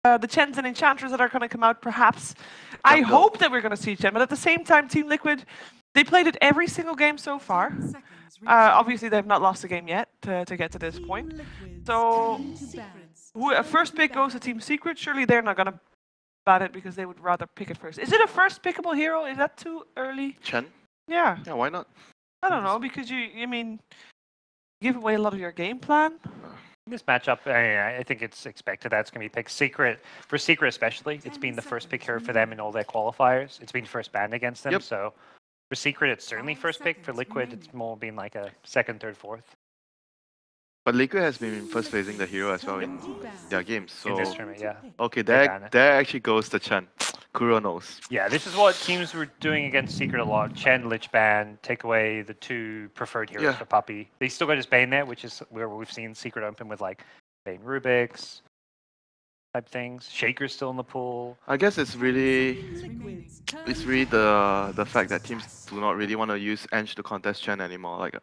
the Chens and Enchanters that are going to come out, perhaps. I hope that we're going to see Chen, but at the same time, Team Liquid, they played it every single game so far. Obviously, they've not lost a game yet to get to this point. So, a first pick goes to Team Secret. Surely they're not going to bat it because they would rather pick it first. Is it a first pickable hero? Is that too early? Chen? Yeah. Yeah, why not? I don't know, because you mean, give away a lot of your game plan. This matchup, I think it's expected that it's going to be picked. Secret, for Secret especially, it's been the first pick hero for them in all their qualifiers. It's been first banned against them, so for Secret, it's certainly first pick. For Liquid, it's more been like a second, third, fourth. But Liquid has been first placing the hero as well in their games, so... In this tournament, yeah. Okay, there actually goes the Chen. Kuro knows. Yeah, this is what teams were doing against Secret a lot. Chen, Lich ban, take away the two preferred heroes for Puppey. They still got his Bane there, which is where we've seen Secret open with like Bane Rubik's type things. Shaker's still in the pool. I guess it's really the fact that teams do not really want to use Ench to contest Chen anymore. Like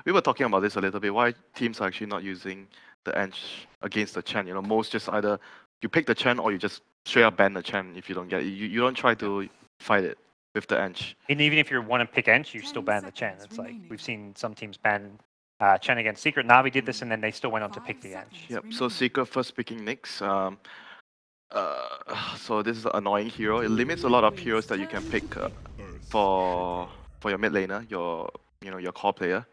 we were talking about this a little bit. Why teams are actually not using the Ench against the Chen? You know, most just either you pick the Chen or you just straight up ban the Chen if you don't get it. You don't try to fight it with the Ench. And even if you want to pick Ench, you still ban the Chen. It's like we've seen some teams ban Chen against Secret. Navi did this and then they still went on to pick the Ench. Yep, so Secret first picking Nyx. So this is an annoying hero. It limits a lot of heroes that you can pick for your mid laner, your core player.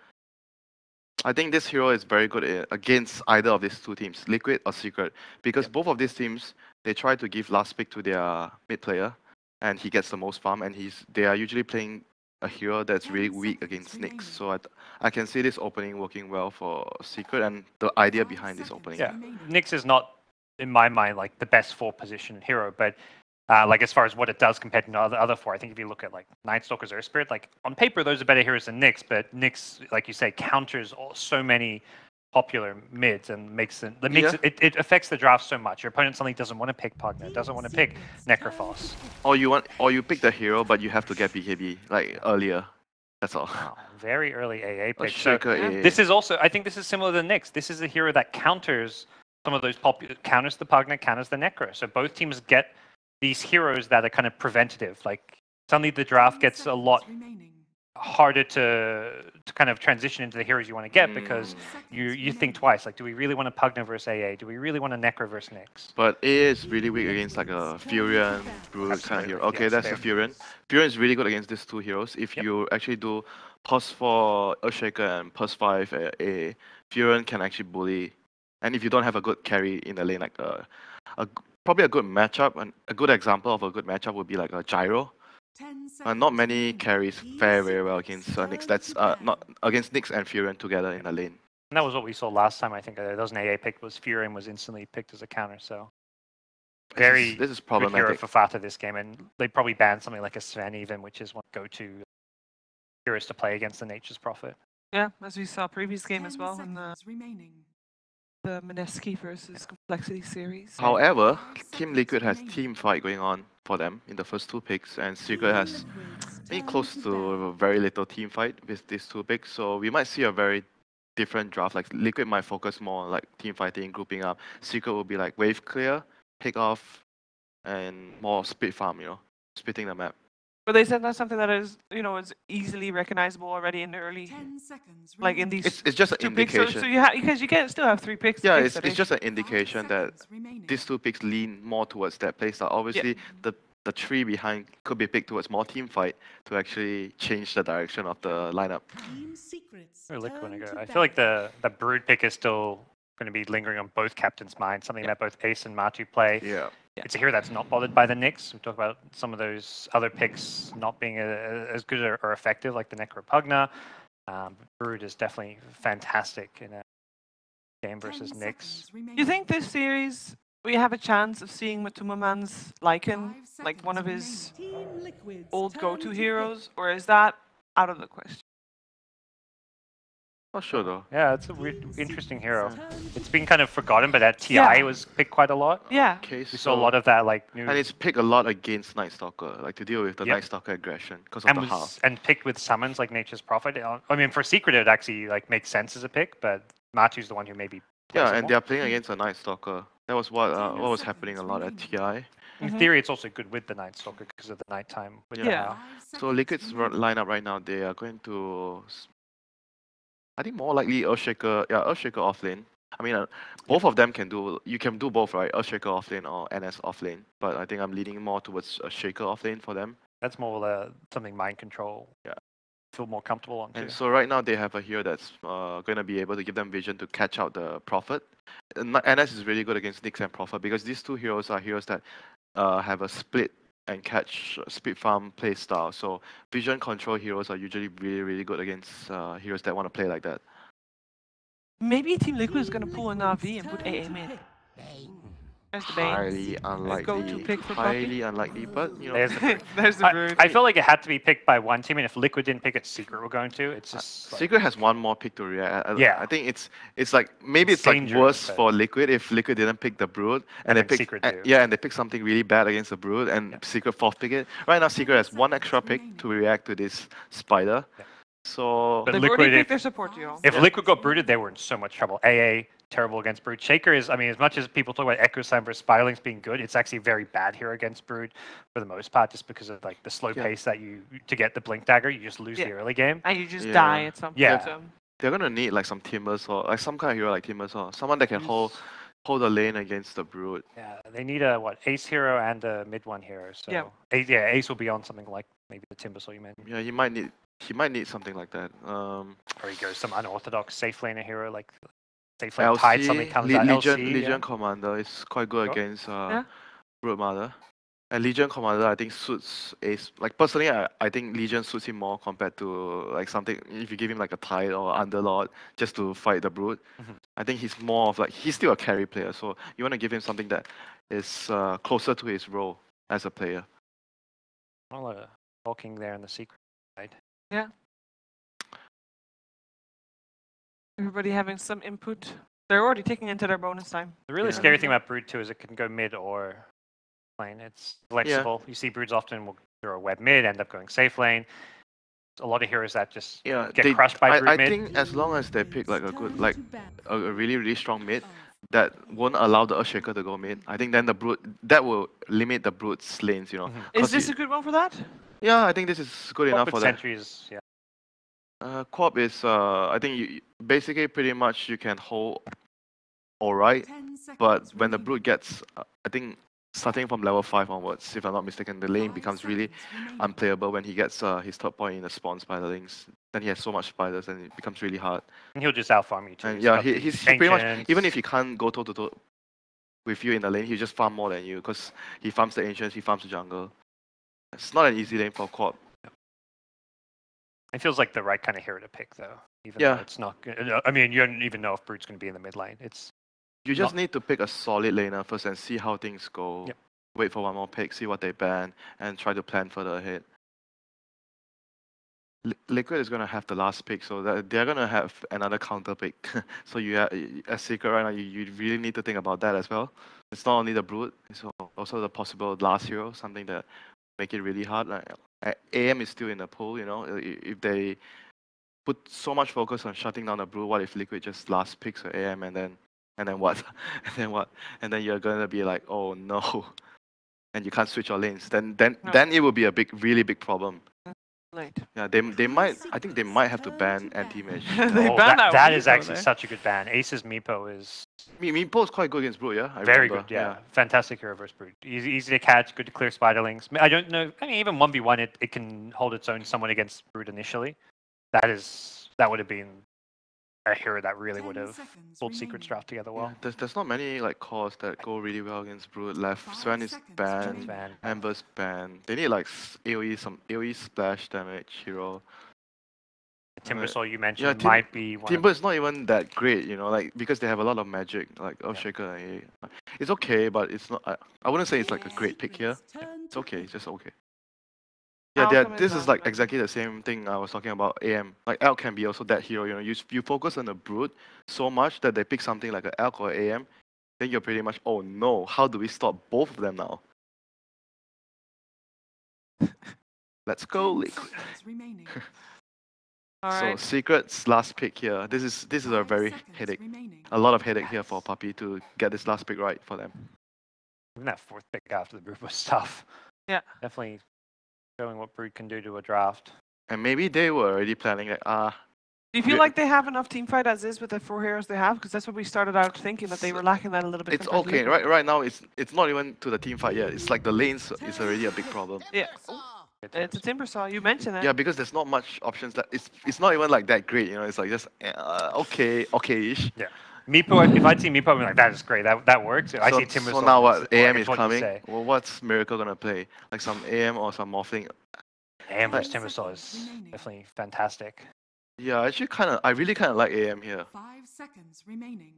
I think this hero is very good against either of these two teams, Liquid or Secret, because both of these teams, they try to give last pick to their mid player, and he gets the most farm, and they are usually playing a hero that's really weak against Nyx. So I can see this opening working well for Secret, and the idea behind this opening. Yeah, Nyx is not, in my mind, like the best 4-position hero, but like as far as what it does compared to the other 4, I think if you look at like Night Stalker's Earth Spirit, like on paper those are better heroes than Nyx, but Nyx, like you say, counters so many popular mids and makes it affects the draft so much. Your opponent suddenly doesn't want to pick Pugna, doesn't want to pick Necrophos. Or you pick the hero, but you have to get BKB like earlier. That's all. Oh, very early AA pick. This is also, I think this is similar to Nyx. This is a hero that counters some of those counters the Pugna, counters the Necro. So both teams get these heroes that are kind of preventative. Like suddenly the draft gets a lot harder to kind of transition into the heroes you want to get because you think twice. Like, do we really want a Pugna versus AA? Do we really want a Necro versus Nyx? But AA is really weak against like a Furion, Brute kind of hero. Okay, that's a Furion. Furion is really good against these two heroes. If you actually do pause 4 Earthshaker and pause 5 AA, Furion can actually bully. And if you don't have a good carry in the lane, like probably a good matchup, and a good example of a good matchup would be like a Gyro. Not many carries fare very well against Nyx. That's not against Nyx and Furion together in the lane. And that was what we saw last time. I think there was an AA pick. Furion was instantly picked as a counter. So this is problematic hero for Fata this game, and they probably banned something like a Sven even, which is one go-to heroes to play against the Nature's Prophet. Yeah, as we saw previous game as well in the Mineski versus Complexity series. However, Team Liquid has team fight going on for them in the first 2 picks, and Secret has been close to a very little team fight with these 2 picks. So we might see a very different draft. Like Liquid might focus more on like team fighting, grouping up. Secret will be like wave clear, pick off, and more split farm. Splitting the map. But they said that's something that is, is easily recognizable already in the early, like in these. It's just an indication. Picks. So because you can still have 3 picks. Yeah, it's just an indication that these 2 picks lean more towards that playstyle. Obviously, the 3 behind could be picked towards more team fight to actually change the direction of the lineup. I feel like the Brood pick is still going to be lingering on both captains' minds. Something that both Ace and Matu play. Yeah. It's a hero that's not bothered by the Nyx. We talk about some of those other picks not being as good or effective, like the Necropugna. Brood is definitely fantastic in a game versus Nyx. Do you think this series we have a chance of seeing Matumaman's Lycan, like one of his old go-to heroes, or is that out of the question? Not sure though. Yeah, it's a interesting hero. It's been kind of forgotten, but that TI was picked quite a lot. Yeah. Okay, we saw a lot of that, like new. And it's picked a lot against Night Stalker, like to deal with the Night Stalker aggression because of the half. And picked with summons like Nature's Prophet. I mean, for Secret, it actually like makes sense as a pick, but Matu's the one who maybe. Yeah, and they're playing against a Night Stalker That was what was happening a lot at TI. In theory, it's also good with the Night Stalker because of the nighttime with the Yeah. Howl. So Liquid's lineup right now, they are going to, I think more likely Earthshaker, Earthshaker offlane. I mean, both of them can do. You can do both, right? Earthshaker offlane or NS offlane. But I think I'm leaning more towards Earthshaker offlane for them. That's more something mind control. Yeah. Feel more comfortable on too. And so right now they have a hero that's going to be able to give them vision to catch out the Prophet. NS is really good against Nyx and Prophet because these two heroes are heroes that have a split and catch speed farm play style. So vision control heroes are usually really good against heroes that want to play like that. Maybe Team Liquid is going to pull an RV and put AA mid. There's the Bane. Highly unlikely. Go-to pick for highly Poppy. unlikely, but you know. There's the Brood. There's the Brood. I feel like it had to be picked by one team, and if Liquid didn't pick it, Secret were going to. It's just like, Secret has one more pick to react. Yeah. I think it's like maybe it's Dangerous, like worse but- for Liquid if Liquid didn't pick the Brood And they then pick Secret do. and they pick something really bad against the Brood and Yeah. Secret fourth pick it. Right now Secret has one extra pick to react to this Spider. Yeah. So But They've Liquid, already if- picked their support duo. If Liquid got Brooded, they were in so much trouble. AA, terrible against Brood. Shaker is, I mean, as much as people talk about Echo Slam versus Spiderlings being good, it's actually a very bad hero against Brood for the most part, just because of like the slow Yeah. pace that to get the Blink Dagger, you just lose the early game. And you just Yeah. die at some point. Yeah. they're gonna need like some Timbers or like some kind of hero like Timbers or someone that can hold the lane against the Brood. Yeah, they need a Ace hero and a mid one hero. So Yeah. Ace will be on something like maybe the Timbersaw you mentioned, Yeah, he might need something like that. or he goes some unorthodox safe laner hero like safe lane Tide something comes out. Legion LC, yeah. Commander is quite good Sure. against Yeah. Brood Mother. And Legion Commander I think suits Ace. Like personally I think Legion suits him more compared to like something if you give him like a Tide or Underlord just to fight the Brood. Mhm. I think he's more of like he's still a carry player, so you want to give him something that is closer to his role as a player. A lot of talking there on the secret side. Everybody having some input. They're already taking into their bonus time. The really Yeah. scary thing about Brood too is it can go mid or lane. It's flexible. You see Broods often will throw a web mid, end up going safe lane. A lot of heroes that just Yeah, get crushed by Brood I mid. think as long as they pick like a good like a really strong mid that won't allow the Earthshaker to go mid. I think then the Brood that will limit the Brood's lanes, you know. Mhm. Is 'Cause this you- a good one for that? Yeah, I think this is good enough With for that. sentries, yeah. Quap is I think you basically pretty much you can hold alright, but when the Brood gets I think starting from level 5 onwards, if I'm not mistaken, the lane becomes really unplayable when he gets his third point in the spawn spiderlings. Then he has so much spiders and it becomes really hard. And he'll just out farm you too. And He's yeah, got he these pretty much ancients. even if he can't go toe to toe with you in the lane, he just farm more than you because he farms the ancients, he farms the jungle. It's not an easy lane for Quap. It feels like the right kind of hero to pick though. Even Yeah. though it's not good. I mean, you don't even know if Brood's going to be in the mid lane. It's You just Not- need to pick a solid laner first and see how things go. Yep. Wait for one more pick, see what they ban, and try to plan further ahead. Liquid is gonna have the last pick, so that they're gonna have another counter pick. So you as Secret right now, you really need to think about that as well. It's not only the Brood, it's also the possible last hero, something that make it really hard. Like AM is still in the pool, you know. If they put so much focus on shutting down the Brood, what if Liquid just last picks for AM and then what? and then what? And then you're gonna be like, oh no, and you can't switch your lanes. Then it will be a really big problem. Late. Yeah, they might. I think they might have to ban anti-mage. They banned that that one is over actually there. such a good ban. Ace's Meepo is Meepo is quite good against Brood, yeah. I very remember. good. Yeah. Fantastic hero versus Brood. Easy to catch, good to clear spiderlings. I don't know. I mean, even 1v1, it can hold its own somewhat against Brood initially. That would have been a hero that really would have pulled Secret's draft together well. Yeah, there's not many like cores that go really well against Brood left. Sven is banned, Van. Amber's banned. They need like some AoE splash damage hero. Timbersaw you mentioned Yeah, might be one. Timber is not even that great, you know, like because they have a lot of magic, like Earthshaker. It's okay, but it's not. I wouldn't say it's like a great pick here. It's okay, it's just okay. Yeah, Alchemy this is like Band. exactly the same thing I was talking about AM. Like Elk can be also that hero, you know. You focus on the Brood so much that they pick something like an Elk or AM, then you're pretty much, oh no, how do we stop both of them now? Let's go, Liquid. All So right. Secret's last pick here. This is a very a lot of headache here for Puppy to get this last pick right for them. Even that fourth pick after the Brood was tough. Yeah. Definitely showing what Brood can do to a draft. And maybe they were already planning like, Do you feel we- like they have enough team fight as is with the 4 heroes they have? Because that's what we started out thinking, that they were lacking that a little bit. it's compared to okay. Liquid. Right now it's not even to the team fight yet. It's like the lanes is already a big problem. Yeah. It's a Timber Saw. You mentioned it. Yeah, because there's not much options. That it's not even like that great. You know, it's like just okay-ish. Yeah. Meepo, if I'd seen Meepo, I'd be like, that is great. That works. I see Timber. So now what? AM is what you coming. say. Well, what's Miracle gonna play? Like some AM or some morphling? AM versus Timbersaw is definitely fantastic. Yeah, actually, I really kind of like AM here. 5 seconds remaining.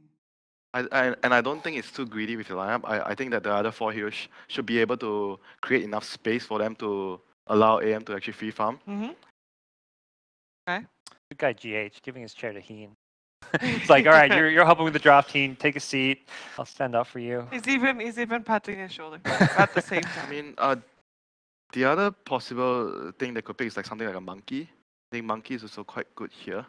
And I don't think it's too greedy with the lineup. I think that the other 4 heroes should be able to create enough space for them to allow AM to actually free farm. Okay. Good guy GH giving his chair to Heen. It's like, all right, you're helping with the draft, Heen. Take a seat. I'll stand up for you. He's even patting his shoulder at the same time. I mean, the other possible thing they could pick is like something like a monkey. I think monkey is also quite good here.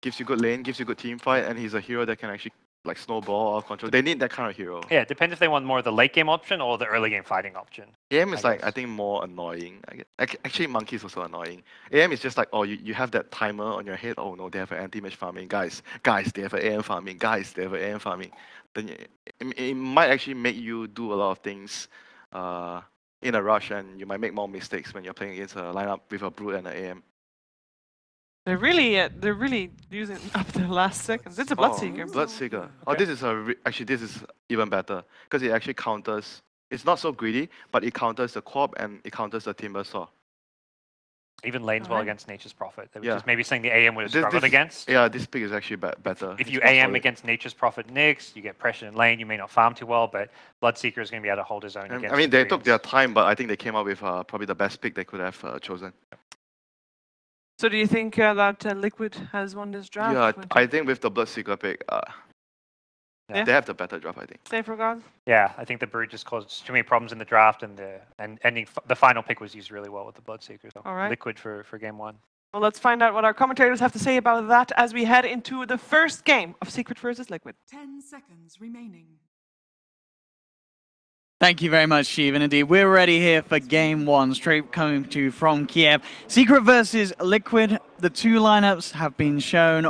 Gives you good lane, gives you good team fight, and he's a hero that can actually like snowball or control. They need that kind of hero. Yeah, it depends if they want more of the late game option or the early game fighting option. AM is I like, guess. I think, more annoying. Actually, monkey is also annoying. AM is just like, oh, you have that timer on your head. Oh no, they have an anti-match farming. Guys, they have an AM farming. Guys, they have an AM farming. Then it might actually make you do a lot of things in a rush, and you might make more mistakes when you're playing against a lineup with a Brood and an AM. They're really using up their last seconds. It's a Bloodseeker. Bloodseeker. Oh, Okay. this is actually this is even better because it actually counters. It's not so greedy, but it counters the Quab and it counters the Timber Saw. Even lanes well Alright. against Nature's Prophet. Which Yeah. is maybe something the AM would have This- struggled this- against. Yeah, this pick is actually better. If It's you more AM solid. against Nature's Prophet Nyx, you get pressure in lane, you may not farm too well, but Bloodseeker is going to be able to hold his own And, against I mean, they took their Koreans. time, but I think they came up with probably the best pick they could have chosen. So do you think that Liquid has won this draft? Yeah, Winter? I think with the Bloodseeker pick, Yeah. they have the better draft, I think. Safe regards. Yeah, I think the Brood just caused too many problems in the draft, and the final pick was used really well with the Bloodseeker. So Alright. Liquid for game 1. Well, let's find out what our commentators have to say about that as we head into the first game of Secret versus Liquid. 10 seconds remaining. Thank you very much, Steve. And indeed, we're ready here for game 1, straight coming to you from Kiev. Secret versus Liquid. The 2 lineups have been shown.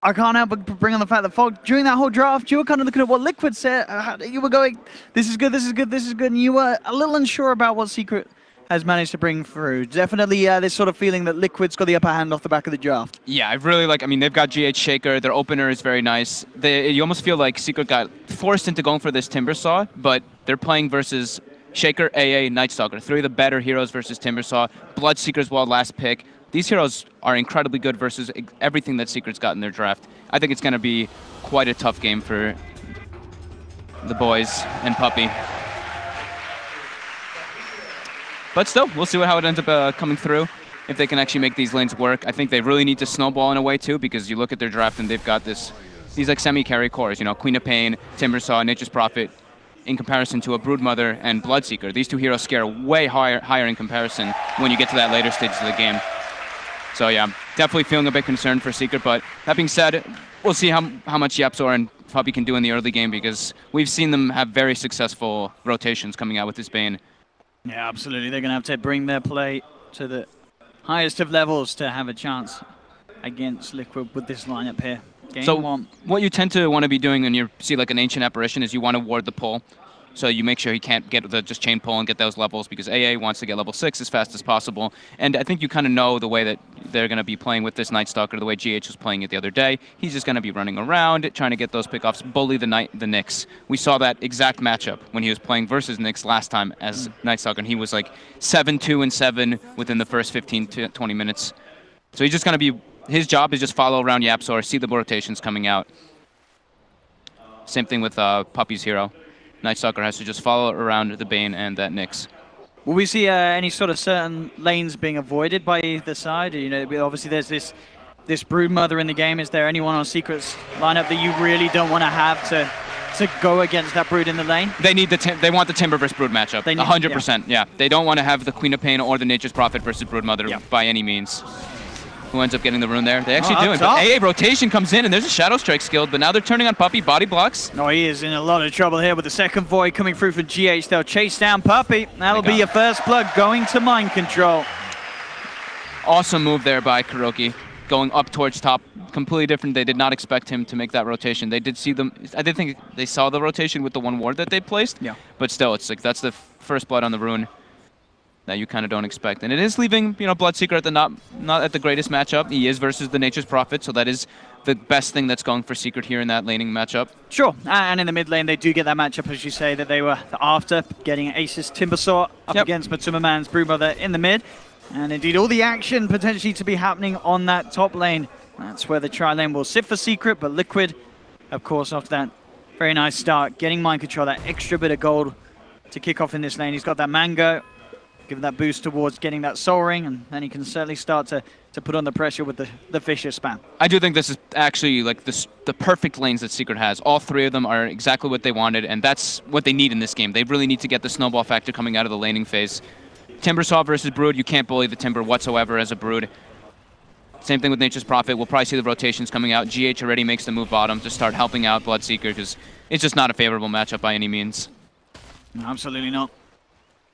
I can't help but bring on the fact that Fog, during that whole draft, you were kind of looking at what Liquid said. You were going, this is good, this is good, this is good. And you were a little unsure about what Secret has managed to bring through. Definitely this sort of feeling that Liquid's got the upper hand off the back of the draft. Yeah, I really like, I mean, they've got GH Shaker, their opener is very nice. You almost feel like Secret got forced into going for this Timber Saw, but they're playing versus Shaker, AA, Night Stalker, 3 of the better heroes versus Timber Saw. Bloodseeker's well last pick. These heroes are incredibly good versus everything that Secret's got in their draft. I think it's going to be quite a tough game for the boys and Puppy. But still, we'll see how it ends up coming through, if they can actually make these lanes work. I think they really need to snowball in a way too, because you look at their draft and they've got these like semi-carry cores, you know, Queen of Pain, Timber Saw, Nature's Prophet, in comparison to a Broodmother and Bloodseeker. These 2 heroes scare way higher in comparison when you get to that later stage of the game. So yeah, definitely feeling a bit concerned for Secret, but that being said, we'll see how much Yapzor and Puppy can do in the early game, because we've seen them have very successful rotations coming out with this Bane. Yeah, absolutely. They're going to have to bring their play to the highest of levels to have a chance against Liquid with this lineup here. Game So 1. what you tend to want to be doing when you see like an Ancient Apparition is you want to ward the pull. So you make sure he can't get the just chain pull and get those levels, because AA wants to get level 6 as fast as possible. And I think you kind of know the way that they're going to be playing with this Night Stalker, the way GH was playing it the other day. He's just going to be running around, trying to get those pickoffs, bully the Nyx. We saw that exact matchup when he was playing versus Nyx last time as Night Stalker, and he was like 7-2 and 7 within the first 15 to 20 minutes. So he's just going to be, his job is just follow around Yapzor, see the rotations coming out. Same thing with Puppy's hero. Night Stalker has to just follow around the Bane and that Nyx. Will we see any sort of certain lanes being avoided by either side? You know, obviously there's this Broodmother in the game. Is there anyone on Secret's lineup that you really don't want to have to go against that Brood in the lane? They need they want the Timber versus Brood matchup. They need- 100%. Yeah. They don't want to have the Queen of Pain or the Nature's Prophet versus Broodmother Yeah. by any means. who ends up getting the rune there. They actually up do it. top. But AA rotation comes in, and there's a Shadow Strike skilled, but now they're turning on Puppey. Body blocks. No, he is in a lot of trouble here with the second void coming through for GH. They'll chase down Puppey. That'll be your first blood going to mind control. Awesome move there by KuroKy. Going up towards top. Completely different. They did not expect him to make that rotation. They did see them. I did think they saw the rotation with the one ward that they placed. Yeah. But still, it's like that's the first blood on the rune that you kind of don't expect. And it is leaving, you know, Bloodseeker at the not at the greatest matchup. He is versus the Nature's Prophet, so that is the best thing that's going for Secret here in that laning matchup. Sure, and in the mid lane they do get that matchup, as you say, that they were after, getting Ace's Timbersaw up against Matuma-Man's Broodmother in the mid. And indeed all the action potentially to be happening on that top lane. That's where the tri-lane will sit for Secret, but Liquid, of course, after that very nice start, getting mind control, that extra bit of gold to kick off in this lane. He's got that Mango, giving that boost towards getting that Soul Ring, and then he can certainly start to put on the pressure with the Fisher spam. I do think this is actually like the perfect lanes that Secret has. All three of them are exactly what they wanted, and that's what they need in this game. They really need to get the snowball factor coming out of the laning phase. Timbersaw versus Brood, you can't bully the Timber whatsoever as a Brood. Same thing with Nature's Prophet. We'll probably see the rotations coming out. GH already makes the move bottom to start helping out Bloodseeker because it's just not a favorable matchup by any means. No, absolutely not.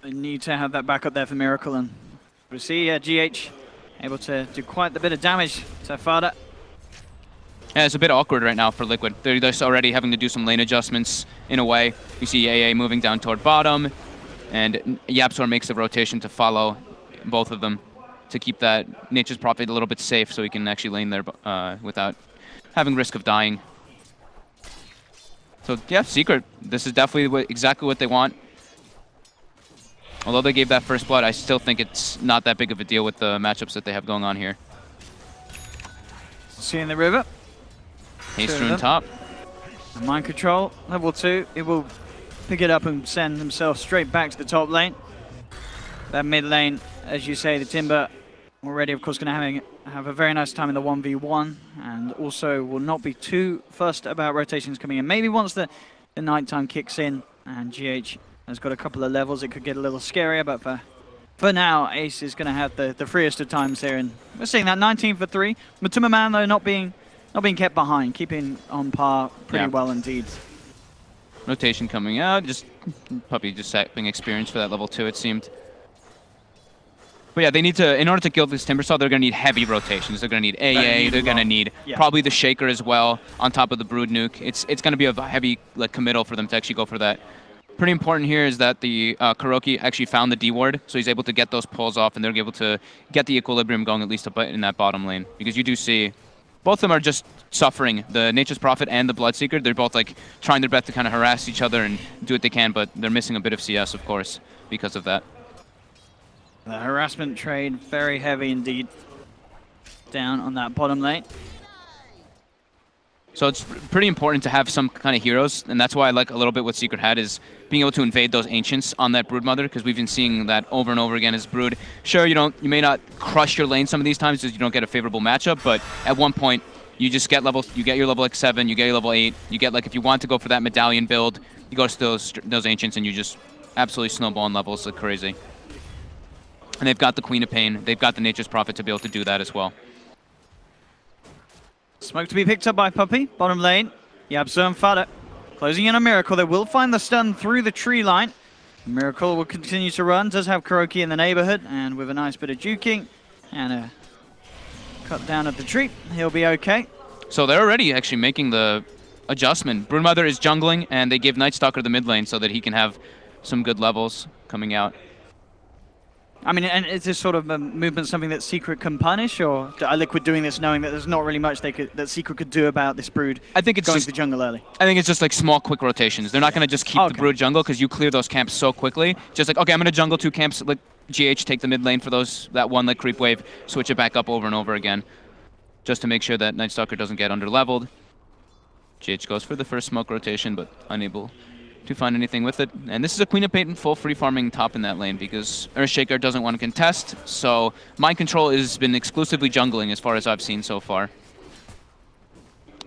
They need to have that backup there for Miracle, and we see GH able to do quite a bit of damage to Fada. Yeah, it's a bit awkward right now for Liquid. They're just already having to do some lane adjustments in a way. You see AA moving down toward bottom, and Yapzor makes the rotation to follow both of them to keep that Nature's Prophet a little bit safe so he can actually lane there without having risk of dying. So yeah, Secret, this is definitely exactly what they want. Although they gave that first blood, I still think it's not that big of a deal with the matchups that they have going on here. Seeing the river. Haste Rune top. Mind control, level 2. It will pick it up and send themselves straight back to the top lane. That mid lane, as you say, the Timber already, of course, going to have a very nice time in the 1v1, and also will not be too fussed about rotations coming in. Maybe once the nighttime kicks in and GH has got a couple of levels, it could get a little scarier, but for now, Ace is going to have the freest of times here, and we're seeing that 19 for 3. Matuma-Man, though, not being kept behind, keeping on par pretty well indeed. Rotation coming out, just Puppey just having experience for that level 2, it seemed. But yeah, they need to, in order to kill this Timbersaw, they're going to need heavy rotations. They're going to need AA, they're going to need probably the Shaker as well, on top of the Brood Nuke. It's going to be a heavy committal for them to actually go for that. Pretty important here is that the KuroKy actually found the D-Ward, so he's able to get those pulls off, and they're able to get the equilibrium going at least a bit in that bottom lane. Because you do see, both of them are just suffering. The Nature's Prophet and the Bloodseeker, they're both like trying their best to kind of harass each other and do what they can, but they're missing a bit of CS, of course, because of that. The harassment trade, very heavy indeed, down on that bottom lane. So it's pretty important to have some kind of heroes, and that's why I like a little bit what Secret had is being able to invade those Ancients on that Broodmother, because we've been seeing that over and over again as Brood. Sure, you may not crush your lane some of these times because you don't get a favorable matchup, but at one point you just get you get your level like 7, you get your level 8, you get like if you want to go for that medallion build, you go to those Ancients and you just absolutely snowball in levels like crazy. And they've got the Queen of Pain, they've got the Nature's Prophet to be able to do that as well. Smoke to be picked up by Puppey, bottom lane. Yapzor and Fada closing in on Miracle. They will find the stun through the tree line. Miracle will continue to run, does have KuroKy in the neighborhood, and with a nice bit of juking and a cut down at the tree, he'll be okay. So they're already actually making the adjustment. Broodmother is jungling, and they give Nightstalker the mid lane so that he can have some good levels coming out. I mean, and is this sort of a movement something that Secret can punish, or are Liquid doing this knowing that there's not really much that Secret could do about this Brood I think it's going just, to the jungle early? I think it's just like small, quick rotations. They're not going to just keep the Brood jungle because you clear those camps so quickly. Just like, okay, I'm going to jungle 2 camps, like GH, take the mid lane for that one like creep wave, switch it back up over and over again, just to make sure that Nightstalker doesn't get under-leveled. GH goes for the first smoke rotation, but unable to find anything with it. And this is a Queen of Pain full free farming top in that lane because Earthshaker doesn't want to contest, so Mind Control has been exclusively jungling as far as I've seen so far.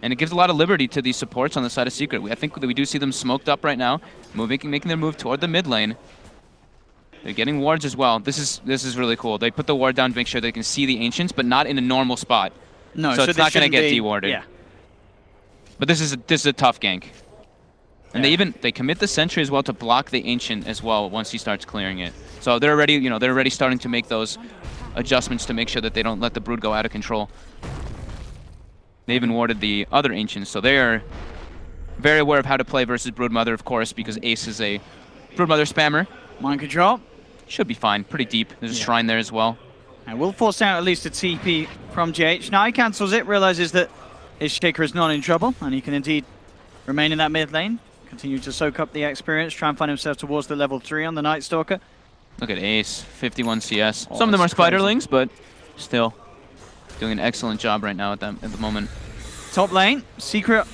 And it gives a lot of liberty to these supports on the side of Secret. I think that we do see them smoked up right now, making their move toward the mid lane. They're getting wards as well. This is really cool. They put the ward down to make sure they can see the Ancients, but not in a normal spot. No, so it's not going to get dewarded. Yeah. But this is a tough gank. And they commit the sentry as well to block the Ancient as well once he starts clearing it. So they're already, they're already starting to make those adjustments to make sure that they don't let the Brood go out of control. They even warded the other Ancients, so they are very aware of how to play versus Broodmother, of course, because Ace is a Broodmother spammer. Mind control. Should be fine, pretty deep. There's a shrine there as well. And we'll force out at least a TP from GH. Now he cancels it, realizes that his Shaker is not in trouble, and he can indeed remain in that mid lane. Continue to soak up the experience, try and find himself towards the level 3 on the Night Stalker. Look at Ace, 51 CS. Oh, some of them are crazy. Spiderlings, but still doing an excellent job right now at the moment. Top lane, Secret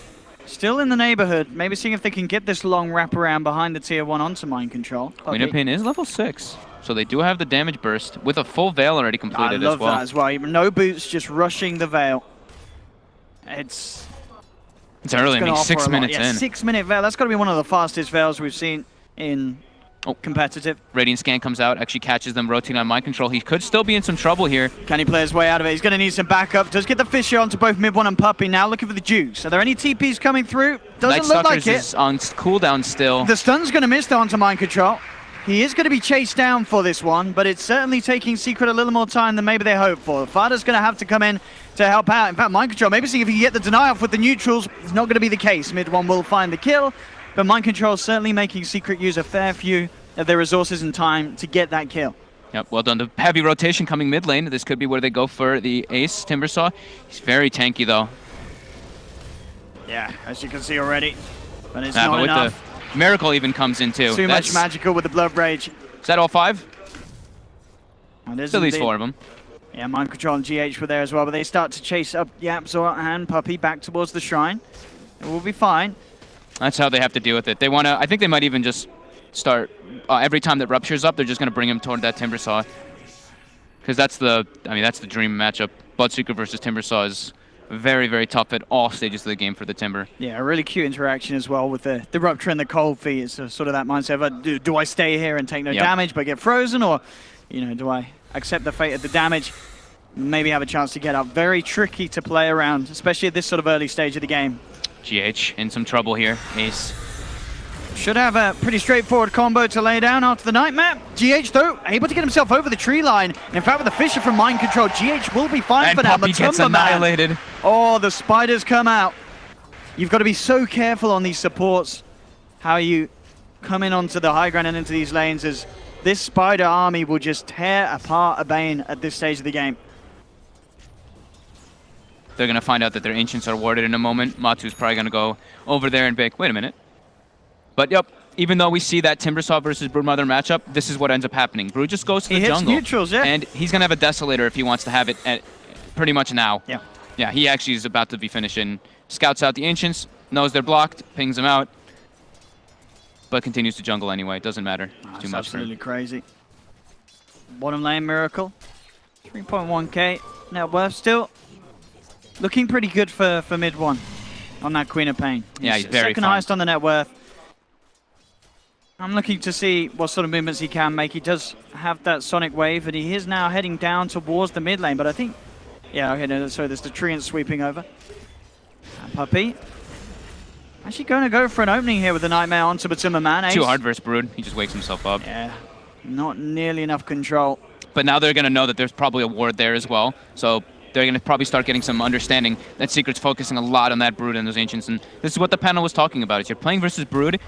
still in the neighborhood. Maybe seeing if they can get this long wraparound behind the tier 1 onto Mind Control. Queen is level 6, so they do have the damage burst with a full Veil already completed I love as well. that as well. Even no boots, just rushing the Veil. It's early, I mean, 6 minutes yeah, in. 6 minute Veil. That's got to be one of the fastest Veils we've seen in competitive. Radiant Scan comes out, actually catches them rotating on Mind Control. He could still be in some trouble here. Can he play his way out of it? He's going to need some backup. Does get the Fisher onto both mid 1 and Puppey. Now looking for the Juice. Are there any TPs coming through? Doesn't look like it. Is on cooldown still. The stun's going to miss though onto Mind Control. He is going to be chased down for this one, but it's certainly taking Secret a little more time than maybe they hoped for. Fada's going to have to come in to help out. In fact, Mind Control, maybe see if he can get the deny off with the neutrals. It's not going to be the case. Mid 1 will find the kill, but Mind Control certainly making Secret use a fair few of their resources and time to get that kill. Yep, well done. The heavy rotation coming mid lane. This could be where they go for the Ace, Timbersaw. He's very tanky though. Yeah, as you can see already, but it's not enough. The Miracle even comes in too. Too much magical with the Blood Rage. Is that all 5? Still these 4 of them. Yeah, Mind Control and GH were there as well, but they start to chase up Yapzor and Puppey back towards the shrine. It will be fine. That's how they have to deal with it. They want to, I think they might even just start, every time that Rupture's up, they're just going to bring him toward that Timbersaw. Because that's the dream matchup. Bloodseeker versus Timbersaw is very, very tough at all stages of the game for the Timber. Yeah, a really cute interaction as well with the Rupture and the Cold Feet. It's sort of that mindset of, do I stay here and take no damage but get frozen, or, do I accept the fate of the damage, maybe have a chance to get up? Very tricky to play around, especially at this sort of early stage of the game. GH in some trouble here. Ace. Should have a pretty straightforward combo to lay down after the Nightmare. GH, though, able to get himself over the tree line. In fact, with the Fisher from Mind Control, GH will be fine and for now. Puppey gets annihilated. Oh, the spiders come out. You've got to be so careful on these supports, how you come in onto the high ground and into these lanes, as this spider army will just tear apart a Bane at this stage of the game. They're going to find out that their Ancients are warded in a moment. Matu's probably going to go over there and be like, wait a minute. But yep, even though we see that Timbersaw versus Broodmother matchup, this is what ends up happening. Brood just goes to the jungle. He hits neutrals, yeah. And he's going to have a Desolator if he wants to have it at pretty much now. Yeah. Yeah, he actually is about to be finishing. Scouts out the Ancients, knows they're blocked, pings them out, but continues to jungle anyway. It doesn't matter. It's too much for him. Absolutely crazy. Bottom lane Miracle. 3.1k net worth still. Looking pretty good for mid 1 on that Queen of Pain. Yeah, he's very second fun. highest on the net worth. I'm looking to see what sort of movements he can make. He does have that Sonic Wave, and he is now heading down towards the mid lane, but I think... Yeah, okay, no, sorry, there's the Treant sweeping over. And Puppey. Actually going to go for an opening here with the Nightmare onto Batuma Man. Ace. Too hard versus Brood. He just wakes himself up. Yeah, not nearly enough control. But now they're going to know that there's probably a ward there as well, so they're going to probably start getting some understanding that Secret's focusing a lot on that Brood and those Ancients, and this is what the panel was talking about. Is you're playing versus Brood,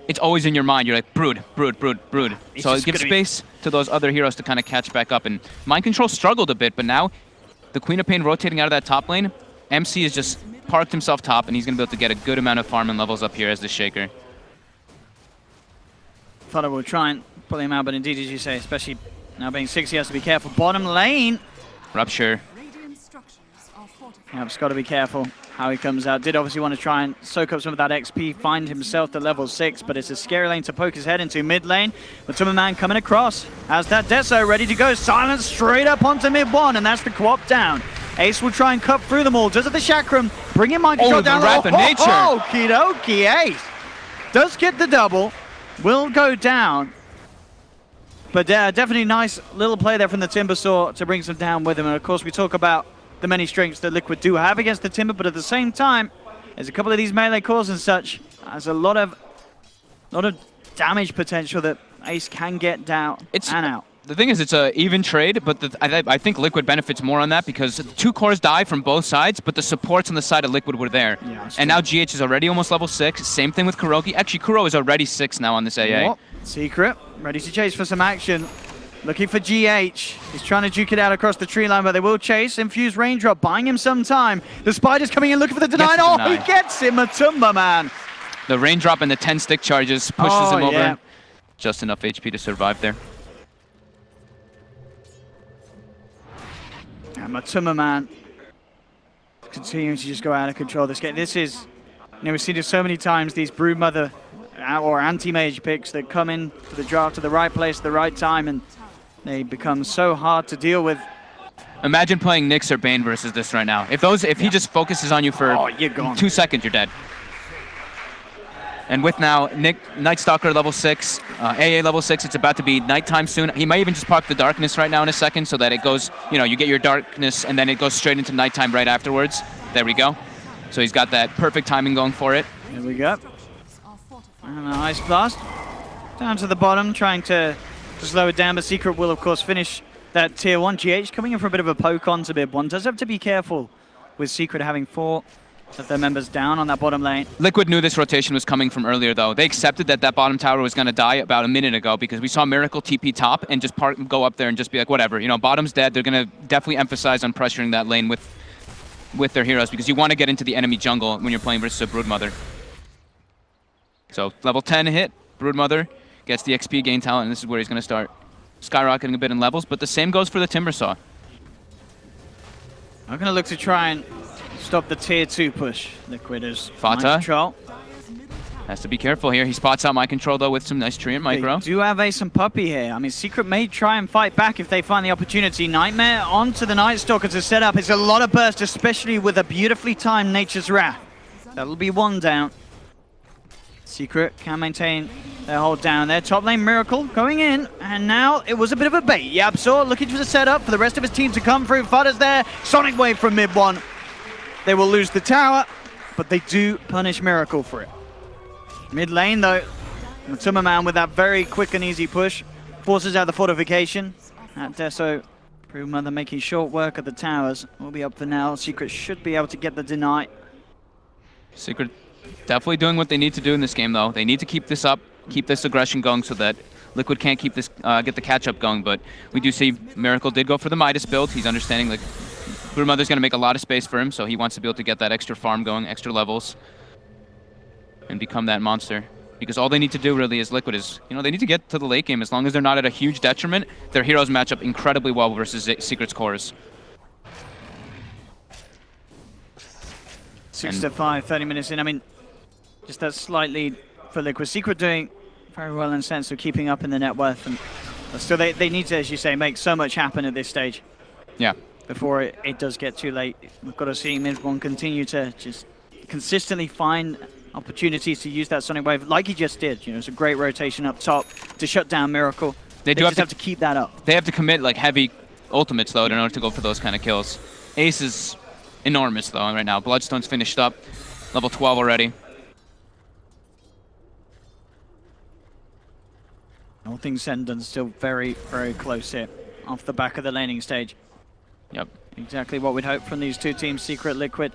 it's always in your mind. You're like, Brood, Brood, Brood, Brood. So it gives space to those other heroes to kind of catch back up, and Mind Control struggled a bit, but now the Queen of Pain rotating out of that top lane, MC has just parked himself top, and he's going to be able to get a good amount of farm and levels up here as the Shaker. Thought I would try and pull him out, but indeed, as you say, especially now being 6, he has to be careful. Bottom lane. Rupture. Yeah, just got to be careful how he comes out. Did obviously want to try and soak up some of that XP, find himself to level 6, but it's a scary lane to poke his head into. Mid lane, but Batuma Man coming across. Has that Deso ready to go. Silence straight up onto mid 1, and that's the co-op down. Ace will try and cut through them all. Does it the Chakram, bring in Mind Control down. The Wrath of Nature. Okie dokie, Ace does get the double. Will go down. But definitely nice little play there from the Timbersaw to bring some down with him. And of course, we talk about the many strengths that Liquid do have against the Timber, but at the same time, there's a couple of these melee cores and such. There's a lot of damage potential that Ace can get down and out. The thing is, it's an even trade, but I think Liquid benefits more on that because 2 cores die from both sides, but the supports on the side of Liquid were there. Yeah, and now GH is already almost level 6. Same thing with Kuroki. Actually, Kuro is already 6 now on this AA. Oh, Secret, ready to chase for some action. Looking for GH. He's trying to duke it out across the tree line, but they will chase. Infused Raindrop, buying him some time. The Spider's coming in looking for the deny. Oh, he gets him, Matumba, man. The Raindrop and the 10 stick charges pushes him over. Just enough HP to survive there. And Matumba, man, continuing to just go out of control this game. This is, you know, we've seen it so many times, these Broodmother or anti-mage picks that come in to the draft to the right place at the right time, and they become so hard to deal with. Imagine playing Nyx or Bane versus this right now. If he just focuses on you for 2 seconds, you're dead. And with now Night Stalker level 6, AA level 6, it's about to be nighttime soon. He might even just park the darkness right now in a second so that it goes, you know, you get your darkness and then it goes straight into nighttime right afterwards. There we go. So he's got that perfect timing going for it. Here we go. And an Ice Blast. Down to the bottom, trying to slow it down, but Secret will, of course, finish that tier 1. GH coming in for a bit of a poke on to mid 1. Does have to be careful with Secret having 4 of their members down on that bottom lane. Liquid knew this rotation was coming from earlier, though. They accepted that that bottom tower was going to die about a minute ago because we saw Miracle TP top and just go up there and just be like, whatever. You know, bottom's dead. They're going to definitely emphasize on pressuring that lane with their heroes because you want to get into the enemy jungle when you're playing versus a Broodmother. So level 10 hit, Broodmother gets the XP gain talent, and this is where he's going to start skyrocketing a bit in levels, but the same goes for the Timbersaw. I'm going to look to try and stop the tier 2 push. Liquid is Fata control. Has to be careful here. He spots out my control though with some nice tree and micro. They do have Ace and Puppy here. I mean, Secret may try and fight back if they find the opportunity. Nightmare onto the Night Stalker to set up. It's a lot of burst, especially with a beautifully timed Nature's Wrath. That'll be 1 down. Secret can maintain their hold down there. Top lane Miracle going in, and now it was a bit of a bait. YapzOr looking for the setup for the rest of his team to come through. Fudder's there. Sonic Wave from mid 1. They will lose the tower, but they do punish Miracle for it. Mid lane though, Matumba Man with that very quick and easy push forces out the fortification. At Deso, Broodmother making short work of the towers. Will be up for now. Secret should be able to get the deny. Secret definitely doing what they need to do in this game though. They need to keep this up, keep this aggression going so that Liquid can't keep this, get the catch up going. But we do see Miracle did go for the Midas build. He's understanding like Broodmother's going to make a lot of space for him, so he wants to be able to get that extra farm going, extra levels, and become that monster. Because all they need to do really is Liquid is, you know, they need to get to the late game. As long as they're not at a huge detriment, their heroes match up incredibly well versus Secret's cores. 6 to 5, 30 minutes in. I mean, just that slight lead for Liquid. Secret doing very well in the sense of keeping up in the net worth. And still, they need to, as you say, make so much happen at this stage. Yeah. Before it does get too late. We've got to see mid-1 continue to just consistently find opportunities to use that Sonic Wave like he just did. You know, it's a great rotation up top to shut down Miracle. They just have to keep that up. They have to commit like heavy ultimates though in order to go for those kind of kills. Ace is enormous though right now. Bloodstone's finished up, level 12 already. All things said and done, still very, very close here off the back of the laning stage. Yep. Exactly what we'd hope from these two teams, Secret, Liquid.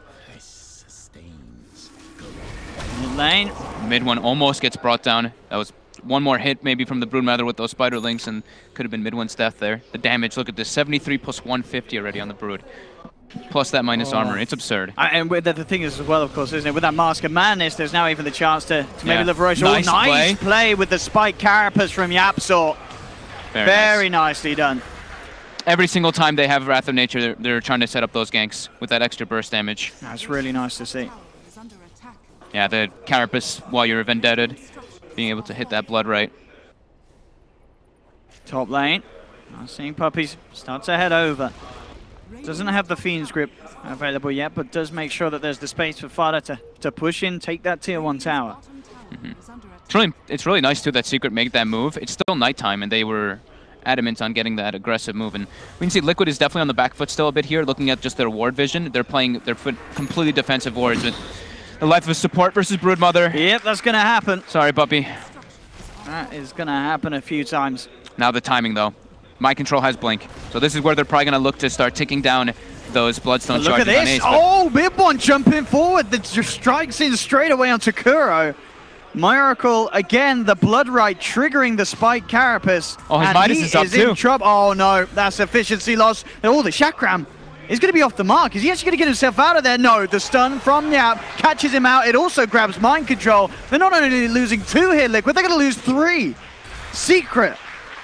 Mid lane. Mid 1 almost gets brought down. That was one more hit maybe from the Broodmother with those spider links and could have been mid 1's death there. The damage, look at this, 73 plus 150 already on the Brood. Plus that minus armor, it's absurd. And the thing is as well, of course, isn't it? With that Mask of Madness, there's now even the chance to maybe live Roche. Nice play with the Spike Carapace from YapzOr. Very nicely done. Every single time they have Wrath of Nature, they're trying to set up those ganks with that extra burst damage. That's really nice to see. Yeah, the Carapace, while you're vendetted, being able to hit that blood right. Top lane. Not seeing Puppies start to head over. Doesn't have the Fiend's Grip available yet, but does make sure that there's the space for Fada to push in, take that tier 1 tower. It's really nice too that Secret made that move. It's still nighttime, and they were adamant on getting that aggressive move. And we can see Liquid is definitely on the back foot still a bit here, looking at just their ward vision. They're playing their completely defensive wards with the life of a support versus Broodmother. Yep, that's going to happen. Sorry, puppy. That is going to happen a few times. Now the timing, though. Mind Control has Blink. So this is where they're probably going to look to start ticking down those Bloodstone Look charges at on this. Ace. Oh, Bib1 jumping forward. The strikes in straight away on Takuro. Miracle, again, the Blood Right triggering the Spike Carapace. Oh, his and Midas he is up too. In trouble. Oh, no. That's efficiency loss. Oh, the Chakram is going to be off the mark. Is he actually going to get himself out of there? No, the stun from Yap catches him out. It also grabs Mind Control. They're not only losing 2 here, Liquid, they're going to lose 3. Secret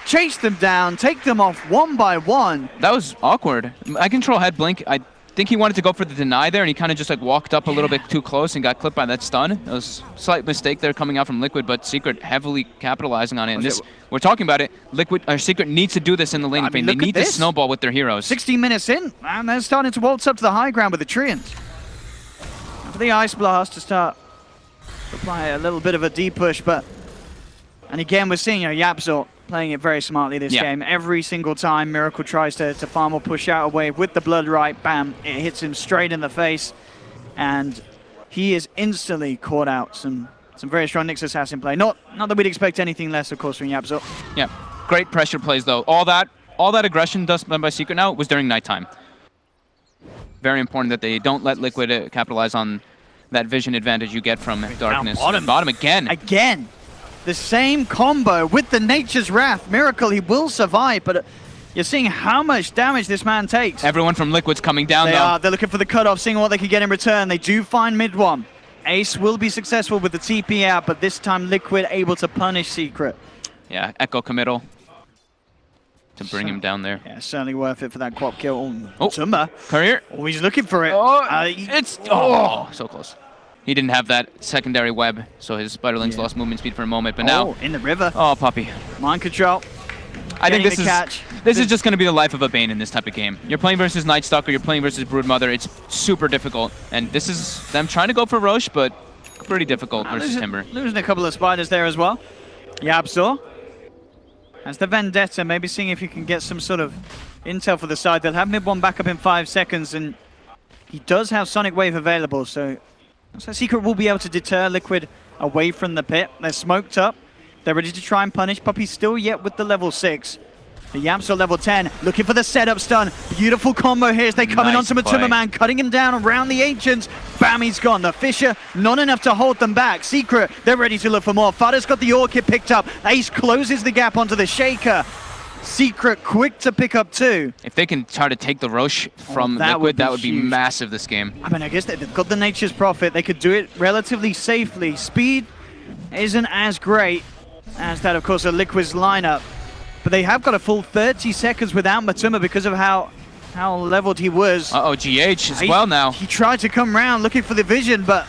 chase them down, take them off 1 by 1. That was awkward. Mind Control had Blink. I think he wanted to go for the deny there, and he kind of just like walked up a little bit too close and got clipped by that stun. It was a slight mistake there coming out from Liquid, but Secret heavily capitalizing on it. And this, we're talking about it, Secret needs to do this in the lane. They need to snowball with their heroes. 16 minutes in, and they're starting to waltz up to the high ground with the Treants. For the Ice Blast to start to apply a little bit of a deep push, but... And again, we're seeing Yapzor playing it very smartly this game. Every single time Miracle tries to farm or push out a wave with the Blood Right, bam, it hits him straight in the face. And he is instantly caught out. Some very strong Nyx Assassin play. Not that we'd expect anything less, of course, from Yapzor. Yeah, great pressure plays, though. All that aggression done by Secret now was during nighttime. Very important that they don't let Liquid capitalize on that vision advantage you get from darkness. Bottom again. Again. The same combo with the Nature's Wrath. Miracle, he will survive, but you're seeing how much damage this man takes. Everyone from Liquid's coming down, though. They're looking for the cutoff, seeing what they can get in return. They do find mid one. Ace will be successful with the TP out, but this time Liquid able to punish Secret. Yeah, Echo committal to bring him down there. Yeah, certainly worth it for that quap kill. Oh, Tumba. Courier. Oh, he's looking for it. So close. He didn't have that secondary web, so his Spiderlings lost movement speed for a moment, but now... in the river. Oh, puppy. Mind Control. I think this is just going to be the life of a Bane in this type of game. You're playing versus Night Stalker, you're playing versus Broodmother. It's super difficult, and this is them trying to go for Roche, but pretty difficult versus Timber. Losing a couple of spiders there as well. Yapzor. As the Vendetta, maybe seeing if you can get some sort of intel for the side. They'll have mid one back up in 5 seconds, and he does have Sonic Wave available, so Secret will be able to deter Liquid away from the pit. They're smoked up. They're ready to try and punish. Puppy still yet with the level 6. The Yapzor level 10, looking for the setup stun. Beautiful combo here as they come in onto Matuma Man, cutting him down around the Ancients. Bam, he's gone. The Fissure, not enough to hold them back. Secret, they're ready to look for more. Fada's got the Orchid picked up. Ace closes the gap onto the Shaker. Secret quick to pick up 2. If they can try to take the Roche from Liquid, that would be massive this game. I mean, I guess they've got the Nature's Prophet. They could do it relatively safely. Speed isn't as great as that, of course, of Liquid's lineup. But they have got a full 30 seconds without Matuma because of how leveled he was. Uh-oh, GH as well now. He tried to come round looking for the vision, but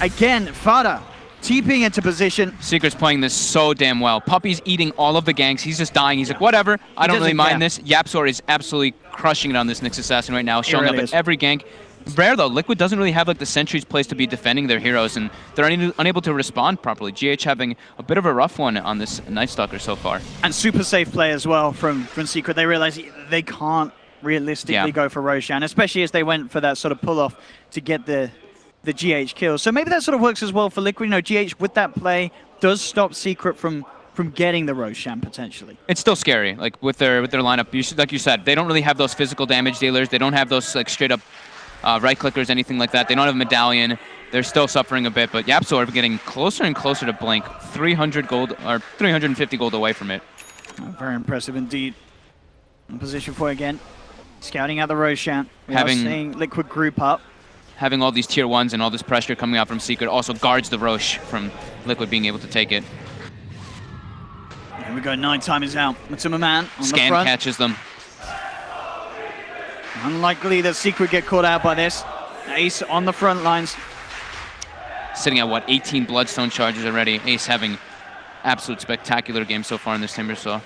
again, Fada TPing into position. Secret's playing this so damn well. Puppy's eating all of the ganks. He's just dying. He's like, whatever. I don't really mind this. Yapzor is absolutely crushing it on this Nyx Assassin right now, showing up at every gank. Rare, though. Liquid doesn't really have like the sentries placed to be defending their heroes, and they're unable to respond properly. GH having a bit of a rough one on this Night Stalker so far. And super safe play as well from Secret. They realize they can't realistically go for Roshan, especially as they went for that sort of pull-off to get the GH kill. So maybe that sort of works as well for Liquid. You know, GH with that play does stop Secret from getting the Roshan potentially. It's still scary, like with their lineup. Like you said, they don't really have those physical damage dealers. They don't have those like straight up right clickers, anything like that. They don't have a medallion. They're still suffering a bit, but Yapzor getting closer and closer to Blink. 300 gold or 350 gold away from it. Oh, very impressive indeed. In position 4 again, scouting out the Roshan. We are seeing Liquid group up. Having all these tier 1s and all this pressure coming out from Secret also guards the Roche from Liquid being able to take it. Here we go, nighttime is out. Matuma Man on Scan the front. catches them. Unlikely that Secret get caught out by this. Ace on the front lines. Sitting at what, 18 Bloodstone charges already. Ace having absolute spectacular game so far in this Timbersaw.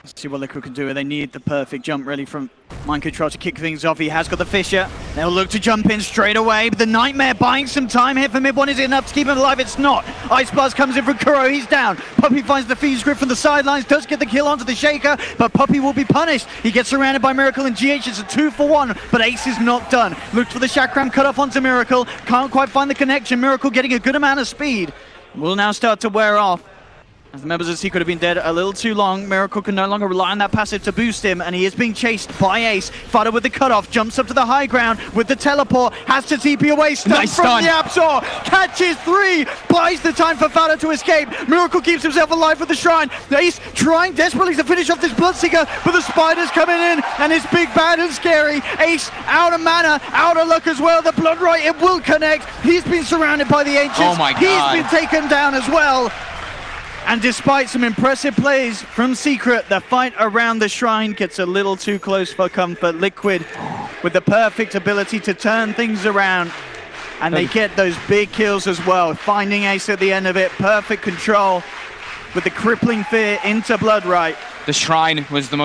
Let's see what Liquid can do. They need the perfect jump really from Mind Control to kick things off. He has got the Fisher. They'll look to jump in straight away, but the Nightmare buying some time here for mid-1. Is it enough to keep him alive? It's not. Ice Blast comes in from Kuro. He's down. Puppey finds the Fiend's Grip from the sidelines, does get the kill onto the Shaker, but Puppey will be punished. He gets surrounded by Miracle and GH. It's a 2-for-1, but Ace is not done. Looks for the Chakram cut off onto Miracle. Can't quite find the connection. Miracle getting a good amount of speed. Will now start to wear off. As the members of Secret have been dead a little too long, Miracle can no longer rely on that passive to boost him, and he is being chased by Ace. Fada with the cutoff, jumps up to the high ground with the teleport, has to TP away, stun Nice from stun. the Absol, catches 3, buys the time for Fada to escape. Miracle keeps himself alive with the Shrine. Ace trying desperately to finish off this Bloodseeker, but the Spider's coming in, and it's big, bad, and scary. Ace out of mana, out of luck as well. The Blood Right, it will connect. He's been surrounded by the Ancients. Oh my God. He's been taken down as well. And despite some impressive plays from Secret, the fight around the Shrine gets a little too close for comfort. Liquid with the perfect ability to turn things around. And they get those big kills as well. Finding Ace at the end of it, perfect control with the crippling fear into Bloodright. The Shrine was the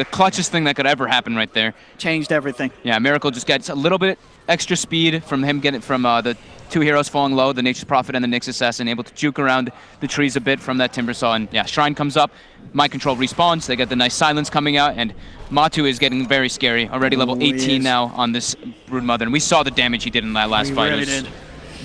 clutchest thing that could ever happen right there. Changed everything. Yeah, Miracle just gets a little bit extra speed from him getting from the 2 heroes falling low, the Nature's Prophet and the Nyx Assassin, able to juke around the trees a bit from that Timbersaw. And yeah, Shrine comes up, Mind Control respawns, they get the nice silence coming out, and Matu is getting very scary. Already level 18 now on this Broodmother, and we saw the damage he did in that last fight. Really It was did.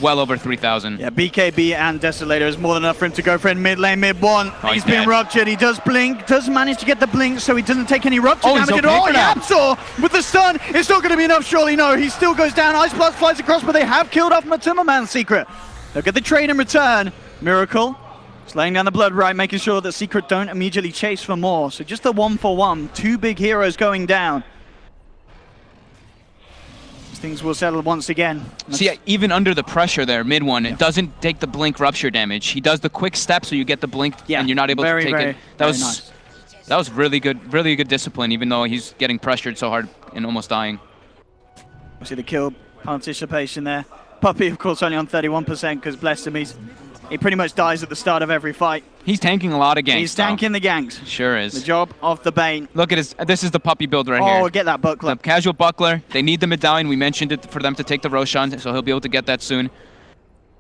well over 3,000. Yeah, BKB and Desolator is more than enough for him to go for it mid lane, mid-1. Oh, He's he's been dead. ruptured. He does blink, does manage to get the blink, so he doesn't take any rupture Oh, he's damage at okay all. for now. Yapzor with the stun. It's not going to be enough, surely. No, he still goes down. Ice Blast flies across, but they have killed off Matumberman's Secret. They'll get the trade in return. Miracle is laying down the Blood Right, making sure that Secret don't immediately chase for more. So just a 1-for-1. 2 big heroes going down. Things will settle once again. See, even under the pressure there, mid-1, it doesn't take the blink rupture damage. He does the quick step, so you get the blink, and you're not able to take it. That was really good discipline, even though he's getting pressured so hard and almost dying. We see the kill participation there. Puppey, of course, only on 31% because bless him, he pretty much dies at the start of every fight. He's tanking a lot of ganks. He's tanking the ganks. Sure is. The job of the Bane. Look at his. This is the Puppey build right here. Oh, get that buckler. The casual buckler. They need the medallion. We mentioned it for them to take the Roshan, so he'll be able to get that soon.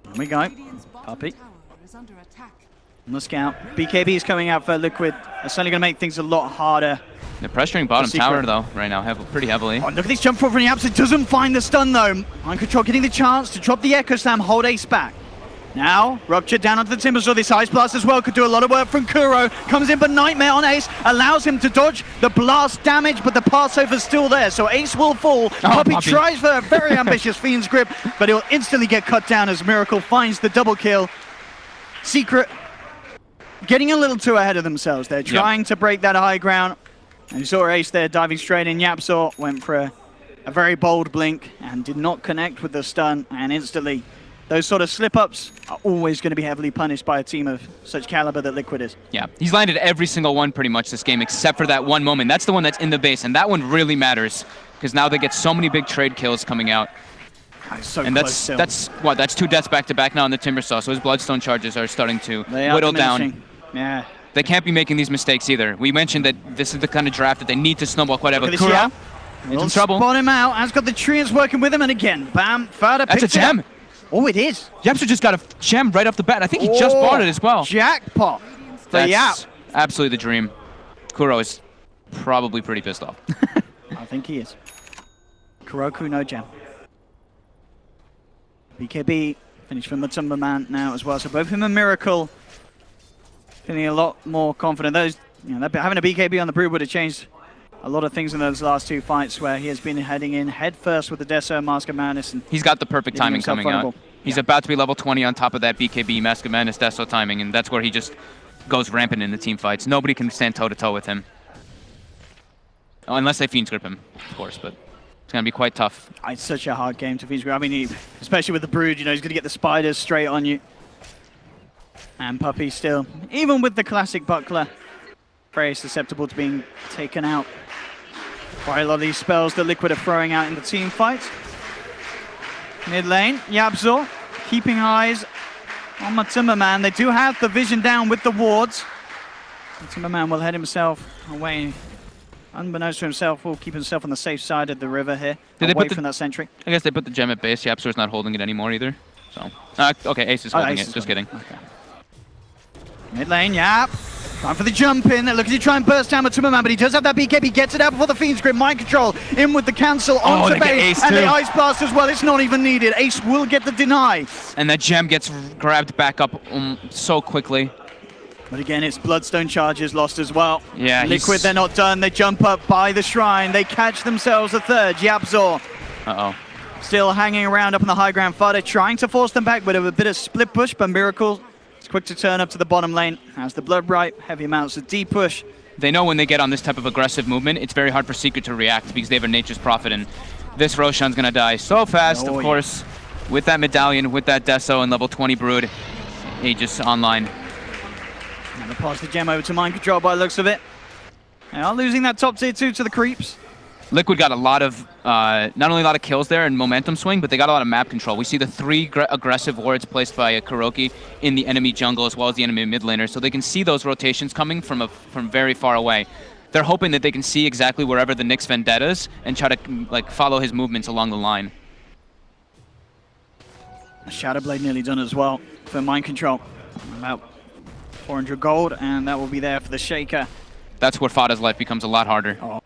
Here we go. Radiant's bottom Puppey tower is under attack. on the scout. BKB is coming out for Liquid. That's only going to make things a lot harder. They're pressuring bottom Secret. tower though right now, pretty heavily. Oh, look at this jump forward from the Absol. Doesn't find the stun though. Mind Control getting the chance to drop the Echo Slam, hold Ace back. Now, Rupture down onto the Timbersaw. This Ice Blast as well could do a lot of work from Kuro. Comes in, but Nightmare on Ace allows him to dodge the blast damage, but the passover's still there, so Ace will fall. Puppey tries for a very ambitious Fiend's Grip, but he'll instantly get cut down as Miracle finds the double kill. Secret getting a little too ahead of themselves. They're trying to break that high ground. And you saw Ace there diving straight in. Yapzor went for a very bold blink and did not connect with the stun, and instantly those sort of slip-ups are always going to be heavily punished by a team of such caliber that Liquid is. Yeah, he's landed every single one pretty much this game except for that one moment. That's the one that's in the base, and that one really matters because now they get so many big trade kills coming out. So and that's 2 deaths back-to-back now on the Timbersaw, so his Bloodstone charges are starting to whittle down. Yeah. They can't be making these mistakes either. We mentioned that this is the kind of draft that they need to snowball quite heavily. Kuro in trouble. Spot him out. Has got the treants working with him, and again, bam, Fada That's a gem. Oh, it is. Yapzor just got a gem right off the bat. I think he just bought it as well. Jackpot. That's absolutely the dream. Kuro is probably pretty pissed off. I think he is. Kuroku, no gem. BKB finished from the Timberman now as well. So both him and Miracle feeling a lot more confident. Those, having a BKB on the Brood would have changed a lot of things in those last 2 fights where he has been heading in head first with the Deso, Mask of Madness. And he's got the perfect timing coming out. He's about to be level 20 on top of that BKB, Mask of Madness, Deso timing, and that's where he just goes rampant in the team fights. Nobody can stand toe-to-toe with him. Oh, unless they Fiend Grip him, of course, but it's going to be quite tough. It's such a hard game to Fiend Grip. I mean, especially with the Brood, he's going to get the spiders straight on you. And Puppey still, even with the classic buckler, very susceptible to being taken out. Quite a lot of these spells that Liquid are throwing out in the team fights. Mid lane, Yapzor keeping eyes on Matumberman. They do have the vision down with the wards. Timberman will head himself away. Unbeknownst to himself, will keep himself on the safe side of the river here, away from that sentry. I guess they put the gem at base. YapzOr's not holding it anymore either. So, okay, Ace is holding it. Just kidding. Okay. Mid lane, Yap. Time for the jump in. Looking to try and burst down with Timberman, but he does have that BKB. He gets it out before the Fiend's Grip. Mind control in with the cancel onto base. And the Ice Blast as well. It's not even needed. Ace will get the deny. And that gem gets grabbed back up so quickly. But again, it's Bloodstone charges lost as well. Yeah, Liquid, they're not done. They jump up by the shrine. They catch themselves a third. YapzOr. Uh-oh. Still hanging around up on the high ground. Fada trying to force them back with a bit of split push, but Miracle is quick to turn up to the bottom lane. As the Blood Bright, heavy amounts of deep push. They know when they get on this type of aggressive movement, it's very hard for Secret to react because they have a Nature's Prophet, and this Roshan's going to die so fast, of course, with that Medallion, with that Deso and level 20 Brood. Aegis online. And they pass the gem over to Mind Control by the looks of it. They are losing that top tier 2 to the creeps. Liquid got a lot of, not only a lot of kills there and momentum swing, but they got a lot of map control. We see the 3 aggressive wards placed by KuroKy in the enemy jungle as well as the enemy mid laner, so they can see those rotations coming from very far away. They're hoping that they can see exactly wherever the Nyx Vendettas and try to follow his movements along the line. Shadow Blade nearly done as well for Mind Control. About 400 gold, and that will be there for the Shaker. That's where Fada's life becomes a lot harder. Oh.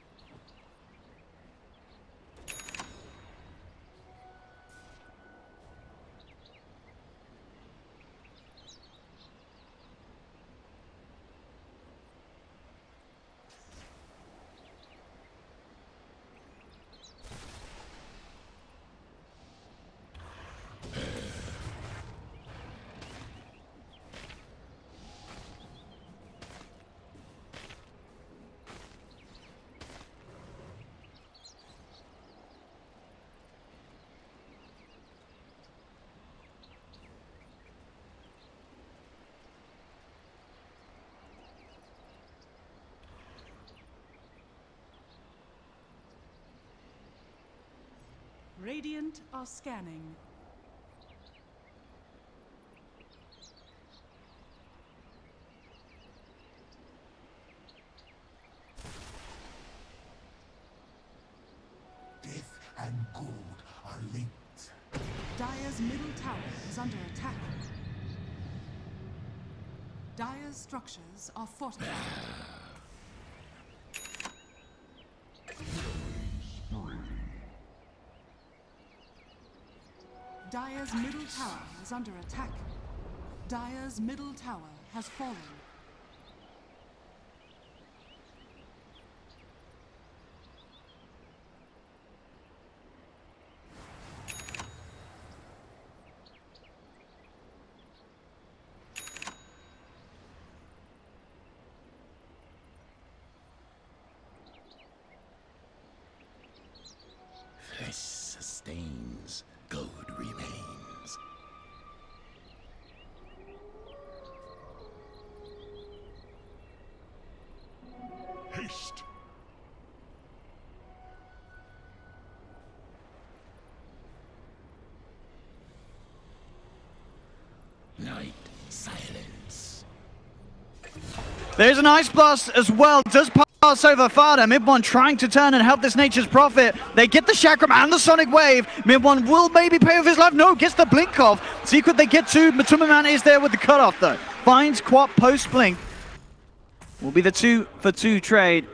Radiant are scanning. Death and gold are linked. Dire's middle tower is under attack. Dire's structures are fortified. Dire's middle tower is under attack. Dire's middle tower has fallen. Flesh sustains, gold remains. Haste! Night silence. There's an Ice Blast as well. Does pass over Fada. Mid one trying to turn and help this Nature's Prophet. They get the Chakram and the Sonic Wave. Mid one will maybe pay with his life. No, gets the Blink off. Secret they get to. Timberman is there with the cutoff though. Finds Quap post Blink. Will be the 2-for-2 trade.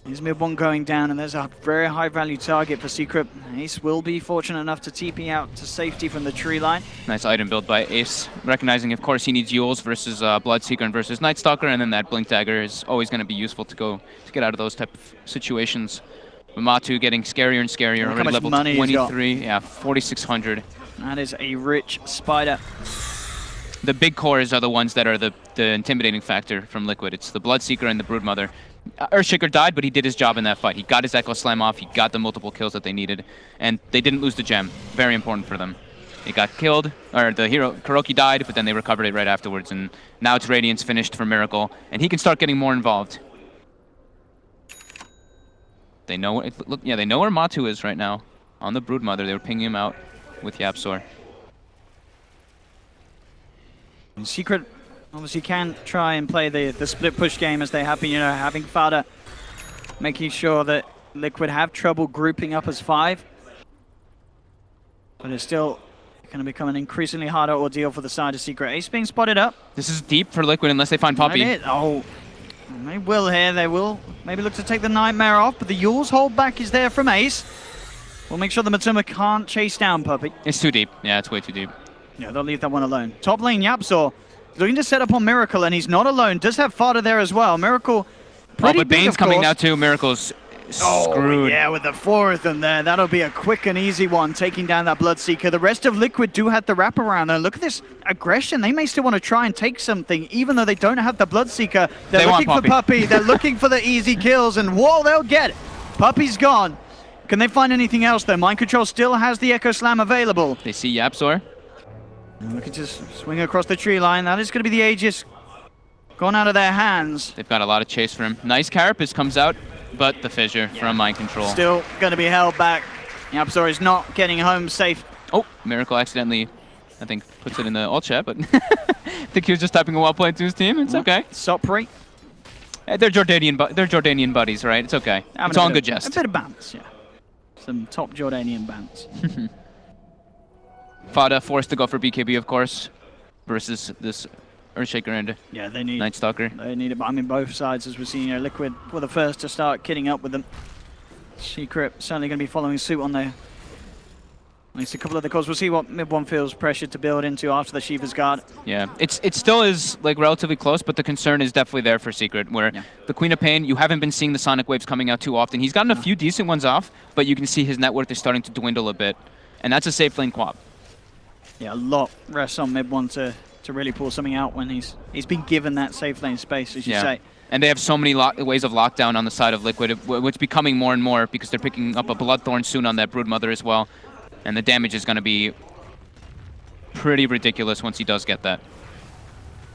Here's mid one going down, and there's a very high value target for Secret. Ace will be fortunate enough to TP out to safety from the tree line. Nice item build by Ace, recognizing of course he needs Yules versus Bloodseeker and versus Night Stalker, and then that Blink Dagger is always going to be useful to get out of those type of situations. But Matu getting scarier and scarier, already level 23, yeah, 4,600. That is a rich spider. The big cores are the ones that are the intimidating factor from Liquid. It's the Bloodseeker and the Broodmother. Earthshaker died, but he did his job in that fight. He got his Echo Slam off, he got the multiple kills that they needed, and they didn't lose the gem. Very important for them. They got killed, or the hero, KuroKy died, but then they recovered it right afterwards, and now it's Radiance finished for Miracle, and he can start getting more involved. They know, they know where Matu is right now. On the Broodmother, they were pinging him out with YapzOr. And Secret Obviously can try and play the split push game as they have been, you know, having Fada making sure that Liquid have trouble grouping up as 5. But it's still going to become an increasingly harder ordeal for the side of Secret. Ace being spotted up. This is deep for Liquid unless they find Poppy. Oh, they will here. They will maybe look to take the Nightmare off, but the Yule's hold back is there from Ace. We'll make sure the Matuma can't chase down Puppy. It's too deep. Yeah, it's way too deep. Yeah, they'll leave that one alone. Top lane, Yapzor looking to set up on Miracle, and he's not alone. Does have Fada there as well. Miracle pretty but big, Bane's of coming course. now too. Miracle's screwed. Yeah, with the 4 of them there. That'll be a quick and easy one, taking down that Bloodseeker. The rest of Liquid do have the wraparound, though. Look at this aggression. They may still want to try and take something, even though they don't have the Bloodseeker. They're looking for Puppy. They're looking for the easy kills, and whoa, they'll get it. Puppy's gone. Can they find anything else, though? Mind Control still has the Echo Slam available. They see Yapzor. Look at just swing across the tree line. That is going to be the Aegis gone out of their hands. They've got a lot of chase for him. Nice Carapace comes out, but the fissure from Mind Control. Still going to be held back. Yapzor is not getting home safe. Oh, Miracle accidentally, I think, puts it in the alt chat, but I think he was just typing a well played to his team. It's okay. Sopri. They're Jordanian buddies, right? It's okay. It's all in good jest. A bit of bounce, yeah. Some top Jordanian bounce. Fada forced to go for BKB, of course, versus this Earthshaker and they need Night Stalker. They need it, but I mean both sides, as we're seeing here. Liquid were the first to start kitting up with them. Secret certainly going to be following suit on there. At least a couple of the calls. We'll see what mid one feels pressured to build into after the Shiva's Guard. Yeah, it still is like relatively close, but the concern is definitely there for Secret, where the Queen of Pain, you haven't been seeing the Sonic Waves coming out too often. He's gotten a few decent ones off, but you can see his net worth is starting to dwindle a bit, and that's a safe lane quap. Yeah, a lot rests on mid one to really pull something out when he's been given that safe lane space, as you say. And they have so many ways of lockdown on the side of Liquid, which becoming more and more because they're picking up a Bloodthorn soon on that Broodmother as well. And the damage is going to be pretty ridiculous once he does get that.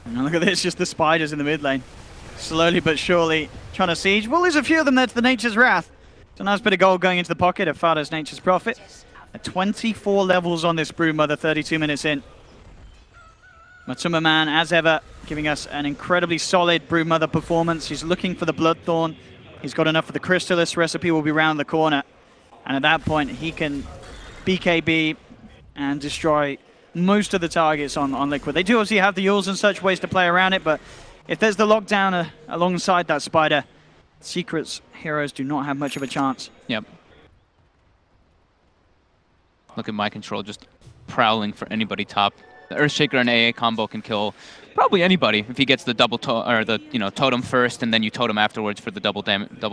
And look at this, just the spiders in the mid lane. Slowly but surely trying to siege. Well, there's a few of them there to the Nature's Wrath. It's a nice bit of gold going into the pocket of Fada's Nature's Prophet. 24 levels on this Broodmother, 32 minutes in. Matuma Man, as ever, giving us an incredibly solid Broodmother performance. He's looking for the Bloodthorn. He's got enough for the Crystallis. Recipe will be round the corner. And at that point, he can BKB and destroy most of the targets on Liquid. They do obviously have the Yules and such ways to play around it, but if there's the lockdown alongside that Spider, Secret's heroes do not have much of a chance. Yep. Look at Mind Control just prowling for anybody top. The Earthshaker and AA combo can kill probably anybody if he gets the double totem first, and then you totem afterwards for the double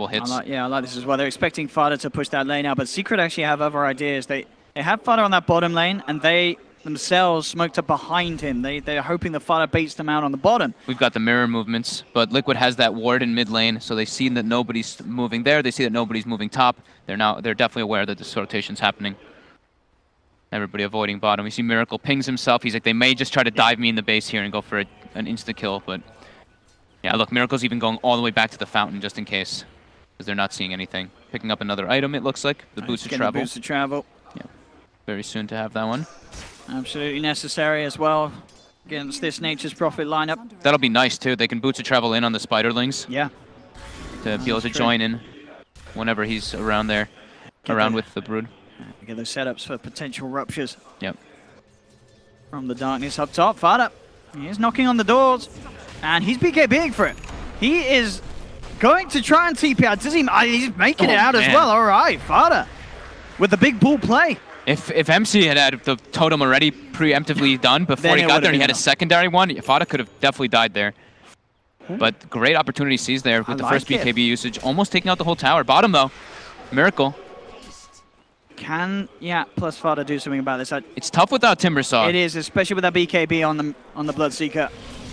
hits. I like this as well. They're expecting Fada to push that lane out, but Secret actually have other ideas. They have Fada on that bottom lane, and they themselves smoked up behind him. They're hoping the Fada baits them out on the bottom. We've got the mirror movements, but Liquid has that ward in mid lane, so they see that nobody's moving there. They see that nobody's moving top. They're definitely aware that this rotation's happening. Everybody avoiding bottom. We see Miracle pings himself. He's like, they may just try to dive me in the base here and go for an insta-kill, but yeah, look, Miracle's even going all the way back to the fountain just in case, because they're not seeing anything. Picking up another item, it looks like. The boost of travel. Boost of travel. Yeah, very soon to have that one. Absolutely necessary as well against this Nature's Prophet lineup. That'll be nice too. They can boost of travel in on the Spiderlings. Yeah. To be able to join in whenever he's around there, with the Brood. Get those setups for potential ruptures. Yep. From the darkness up top, Fada. He is knocking on the doors, and he's BKBing for it. He is going to try and TP out. He's making it out as well. All right, Fada with the big bull play. If MC had the totem already preemptively done before he got there and he had a secondary one, Fada could have definitely died there. But great opportunity seized there with the first BKB usage. Almost taking out the whole tower. Bottom though, Miracle. Can plus Fada do something about this? It's tough without Timbersaw. It is, especially with that BKB on the Bloodseeker.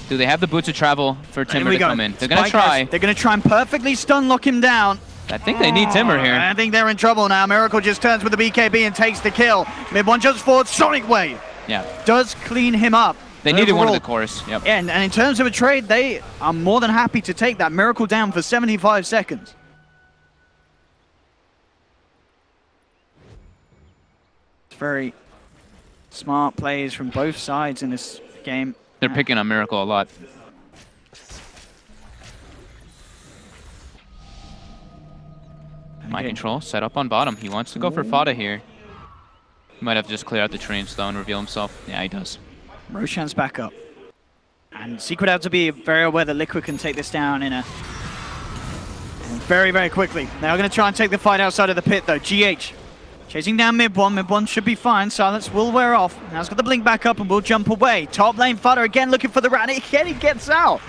Do they have the boots of travel for Timber to come in? They're going to try. They're going to try and perfectly stun lock him down. I think they need Timber here. I think they're in trouble now. Miracle just turns with the BKB and takes the kill. Mid one jumps forward. Sonic Wave. Yeah. Does clean him up. They needed one of the cores. Yep. Yeah, and in terms of a trade, they are more than happy to take that. Miracle down for 75 seconds. Very smart plays from both sides in this game. They're picking on Miracle a lot. Mind control set up on bottom. He wants to go for Fada here. He might have to just clear out the trees though and reveal himself. Yeah, he does. Roshan's back up. And Secret have to be very aware that Liquid can take this down in a very, very quickly. They're going to try and take the fight outside of the pit though. GH chasing down mid one. Mid one should be fine. Silence will wear off. Now he's got the blink back up and will jump away. Top lane Fada again looking for the rat. Again he gets out.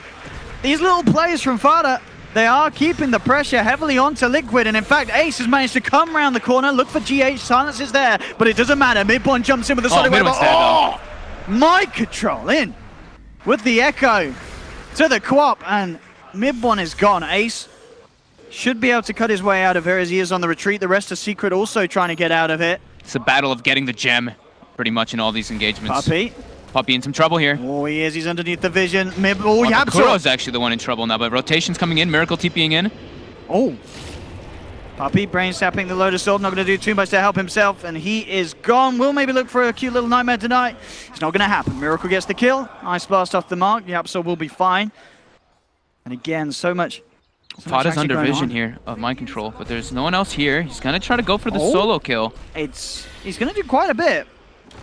These little plays from Fada, they are keeping the pressure heavily onto Liquid, and in fact, Ace has managed to come around the corner, look for GH, Silence is there, but it doesn't matter. Mid-one jumps in with the solid wave. Oh! Mind control in with the echo to the Quap, and mid-one is gone. Ace should be able to cut his way out of here as he is on the retreat. The rest of Secret also trying to get out of it. It's a battle of getting the gem, pretty much in all these engagements. Puppy in some trouble here. Oh, he is. He's underneath the vision. Kuro's actually the one in trouble now, but rotation's coming in. Miracle TPing in. Oh. Puppy brain sapping the Lotus Orb. Not going to do too much to help himself, and he is gone. Will maybe look for a cute little nightmare tonight. It's not going to happen. Miracle gets the kill. Ice Blast off the mark. Yapsor will be fine. And again, so much Fada's under vision here of mind control, but there's no one else here. He's going to try to go for the solo kill. He's going to do quite a bit.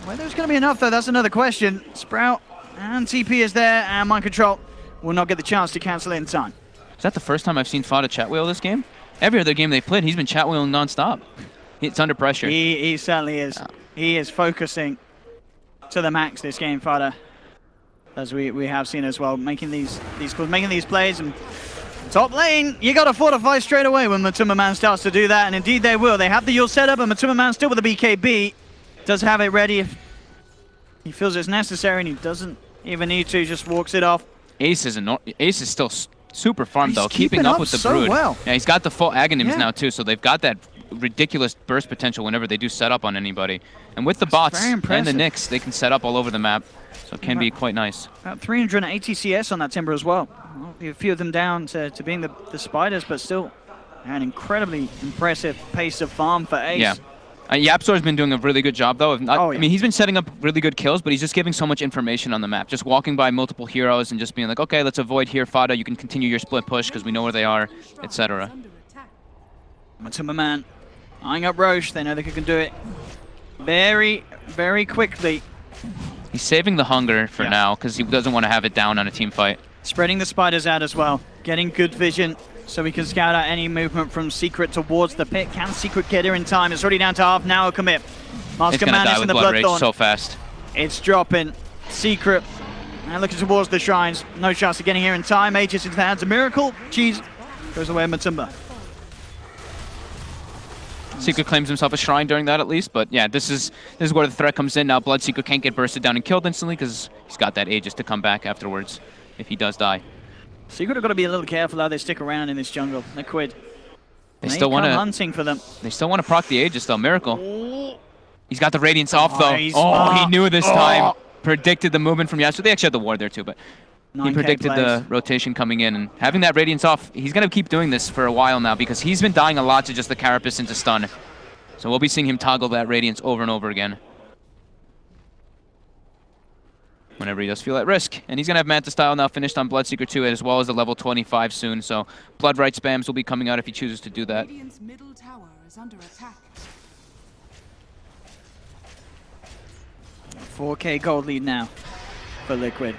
Whether it's going to be enough, though, that's another question. Sprout and TP is there, and mind control will not get the chance to cancel it in time. Is that the first time I've seen Fada chat wheel this game? Every other game they played, he's been chat wheeling non-stop. It's under pressure. He certainly is. He is focusing to the max this game, Fada, as we have seen as well, making these plays. And top lane, you got to fortify straight away when Matuma Man starts to do that, and indeed they will. They have the Yule setup, and Matuma Man still with the BKB. Does have it ready if he feels it's necessary, and he doesn't even need to, just walks it off. Ace is still super farmed though, keeping up with the Brood. Well. Yeah, he's got the full Aghanims now too, so they've got that ridiculous burst potential whenever they do set up on anybody. And with the bots and the Nyx, they can set up all over the map, so it can be quite nice. About 380 CS on that Timber as well. A few of them down to being the Spiders, but still an incredibly impressive pace of farm for Ace. Yeah. Yapsor's been doing a really good job, though. I mean, he's been setting up really good kills, but he's just giving so much information on the map. Just walking by multiple heroes and just being like, okay, let's avoid here, Fada. You can continue your split push because we know where they are, etc. Matuma Man eyeing up Roche. They know they can do it very, very quickly. He's saving the hunger for now because he doesn't want to have it down on a team fight. Spreading the Spiders out as well. Getting good vision so we can scout out any movement from Secret towards the pit. Can Secret get here in time? It's already down to half an hour commit. Masker Man is in the Bloodthorn. So fast. It's dropping. Secret and looking towards the shrines. No chance of getting here in time. Aegis into the hands of Miracle. Cheese goes away Matumba. Secret claims himself a shrine during that at least, but yeah, this is where the threat comes in now. Bloodseeker can't get bursted down and killed instantly because he's got that Aegis to come back afterwards if he does die. Secret have got to be a little careful how they stick around in this jungle. Liquid. They still want to hunting for them. They still want to proc the Aegis though. Miracle. He's got the Radiance off though. Smart. He knew this time. Predicted the movement from Yasuo. They actually had the ward there too, but he predicted the rotation coming in and having that Radiance off. He's going to keep doing this for a while now because he's been dying a lot to just the Carapace into stun. So we'll be seeing him toggle that Radiance over and over again whenever he does feel at risk. And he's going to have Manta Style now finished on Bloodseeker 2 as well as the level 25 soon. So Blood Right spams will be coming out if he chooses to do that. Radiant's middle tower is under attack. 4K gold lead now for Liquid.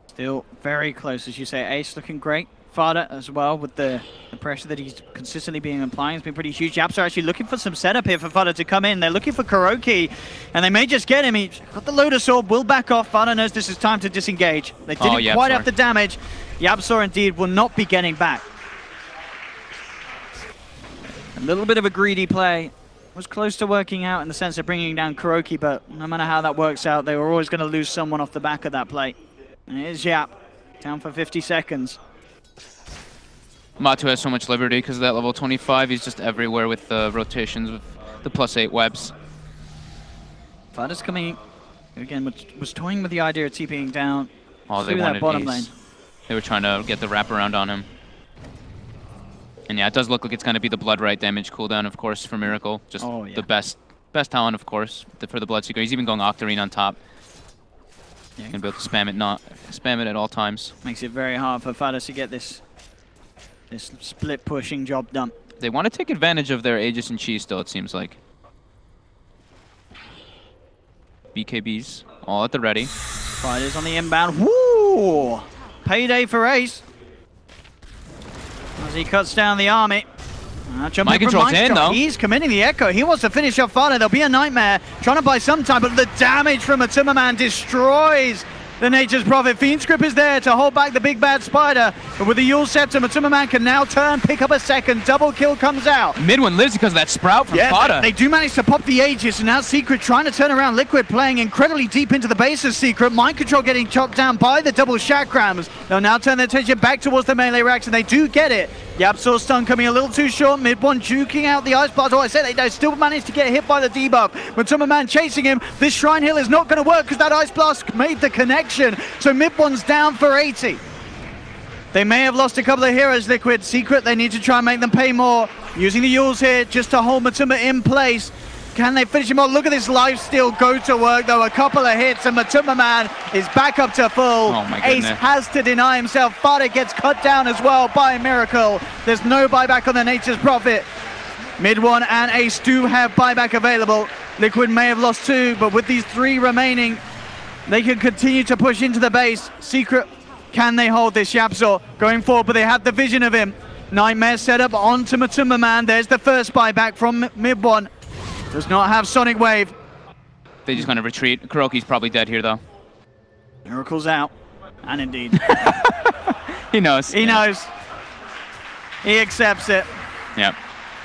Still very close, as you say. Ace looking great. Fada as well with the pressure that he's consistently being applying. It's been pretty huge. Yaps are actually looking for some setup here for Fada to come in. They're looking for Kuroki, and they may just get him. He's got the Lotus Orb, will back off. Fada knows this is time to disengage. They didn't quite have the damage. Yapsor indeed will not be getting back. A little bit of a greedy play. Was close to working out in the sense of bringing down Kuroki, but no matter how that works out, they were always going to lose someone off the back of that play. And here's Yap, down for 50 seconds. Matu has so much liberty because of that level 25. He's just everywhere with the rotations, with the +8 webs. Fada's coming, again, was toying with the idea of TPing down through that bottom lane. They were trying to get the wraparound on him. And yeah, it does look like it's going to be the Blood Right damage cooldown, of course, for Miracle. Just the best talent, of course, for the Bloodseeker. He's even going Octarine on top. You're going to be able to spam it at all times. Makes it very hard for Fada to get this split pushing job done. They want to take advantage of their Aegis and Chi still, it seems like. BKBs all at the ready. Fighters on the inbound. Woo! Payday for Ace. As he cuts down the army. Mind control's in, though. He's committing the echo. He wants to finish off Fada. There'll be a nightmare. Trying to buy some time, but the damage from a Timmerman destroys the Nature's Prophet. Fiend's Grip is there to hold back the big bad spider. But with the Yule Scepter, Timmerman can now turn, pick up a second. Double kill comes out. Mid one lives because of that sprout from Fada. They do manage to pop the Aegis, and now Secret trying to turn around. Liquid playing incredibly deep into the base of Secret. Mind Control getting chopped down by the double Chakrams. They'll now turn their attention back towards the melee racks, and they do get it. YapzOr's stun coming a little too short. Mid one juking out the Ice Blast. Oh, I said they still managed to get hit by the debuff. But Timmerman chasing him. This Shrine Hill is not going to work because that Ice Blast made the connection. So Mid one's down for 80. They may have lost a couple of heroes, Liquid. Secret, they need to try and make them pay more. Using the Yules here just to hold Matuma in place. Can they finish him off? Look at this lifesteal go to work, though. A couple of hits, and Matuma Man is back up to full. Oh my goodness. Ace has to deny himself. Fada gets cut down as well by Miracle. There's no buyback on the Nature's Prophet. Mid one and Ace do have buyback available. Liquid may have lost 2, but with these 3 remaining, they can continue to push into the base. Secret, can they hold this? YapzOr going forward, but they have the vision of him. Nightmare set up onto Matuma Man. There's the first buyback from Mid one. Does not have Sonic Wave. They just going to retreat. Kuroki's probably dead here, though. Miracle's out. And indeed. He knows. He knows. He accepts it. Yeah.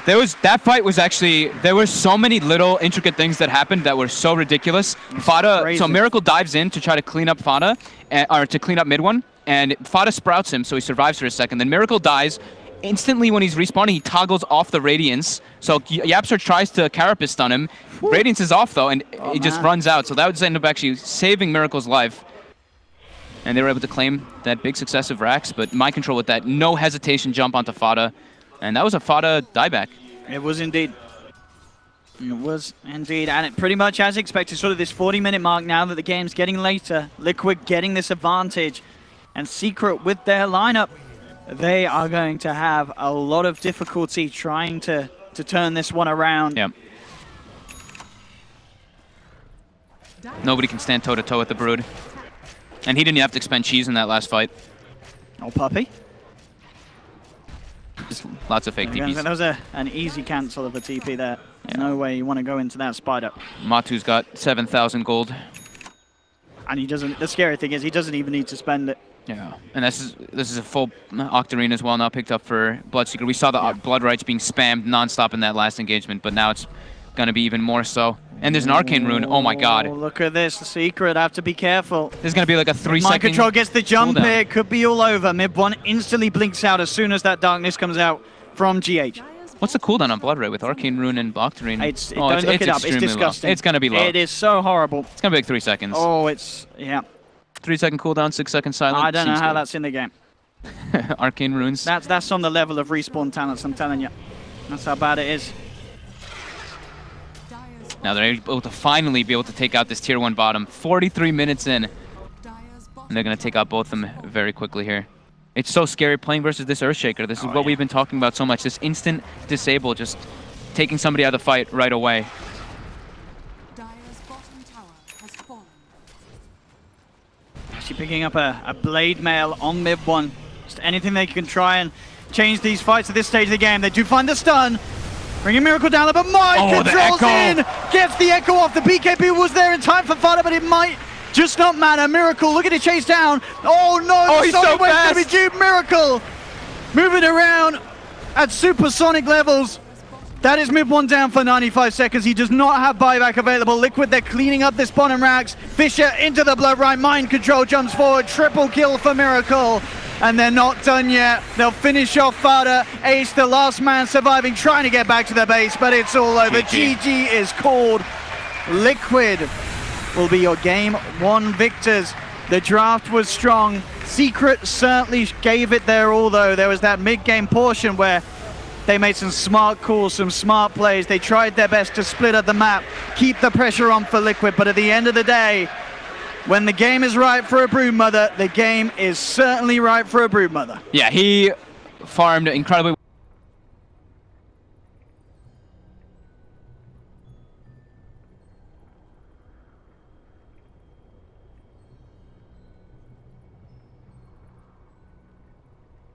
That fight was actually, there were so many little intricate things that happened that were so ridiculous. Fada, so Miracle dives in to try to clean up Fada, or to clean up Mid one, and Fada sprouts him, so he survives for a second. Then Miracle dies. Instantly when he's respawning, he toggles off the Radiance. So YapzOr tries to Carapace stun him. Radiance is off though, and he just runs out. So that would end up actually saving Miracle's life. And they were able to claim that big successive racks, but Mind Control with that no hesitation jump onto Fada. And that was a Fada dieback. It was indeed. It was indeed, and it pretty much as expected, sort of this 40-minute mark now that the game's getting later. Liquid getting this advantage, and Secret with their lineup. They are going to have a lot of difficulty trying to turn this one around. Yep. Nobody can stand toe-to-toe with the Brood. And he didn't have to expend cheese in that last fight. Oh, puppy. Just lots of fake TPs. That was an easy cancel of a TP there. Yeah. No way you want to go into that spider. Matu's got 7,000 gold. And he doesn't, the scary thing is he doesn't even need to spend it. Yeah, and this is a full Octarine as well now picked up for Bloodseeker. We saw the Blood Rites being spammed non-stop in that last engagement, but now it's going to be even more so. And there's an Arcane Rune. Oh my god. Look at this. The Secret. Have to be careful. There's going to be like a 3-second Mind Control gets the jump cooldown. here. Could be all over. Mid one instantly blinks out as soon as that darkness comes out from GH. What's the cooldown on Blood Rite with Arcane Rune and Octarine? Don't look it up. It's disgusting. It's going to be low. It is so horrible. It's going to be like 3 seconds. Oh, it's, yeah. 3-second cooldown, 6-second silent. I don't know how that's in the game. Arcane Runes. That's on the level of respawn talents, I'm telling you. That's how bad it is. Now they're able to finally be able to take out this tier 1 bottom. 43 minutes in. And they're going to take out both of them very quickly here. It's so scary playing versus this Earthshaker. This is what we've been talking about so much. This instant disable, just taking somebody out of the fight right away. Actually picking up a Blade Mail on Mid one. Just anything they can try and change these fights at this stage of the game. They do find the stun. Bringing Miracle down there, but Mind Control's in! Gets the echo off. The BKB was there in time for Fada, but it might just not matter. Miracle looking to chase down. Oh no, he's so fast! Gonna be duped. Miracle moving around at supersonic levels. That is Mid one down for 95 seconds. He does not have buyback available. Liquid, they're cleaning up this bottom racks. Fisher into the Blood Rite. Mind Control jumps forward. Triple kill for Miracle. And they're not done yet. They'll finish off Fada. Ace, the last man surviving, trying to get back to the base, but it's all over. GG is called. Liquid will be your game 1 victors. The draft was strong. Secret certainly gave it their all, though. There was that mid-game portion where they made some smart calls, some smart plays. They tried their best to split up the map, keep the pressure on for Liquid, but at the end of the day, when the game is right for a Broodmother, the game is certainly right for a Broodmother. Yeah, he farmed incredibly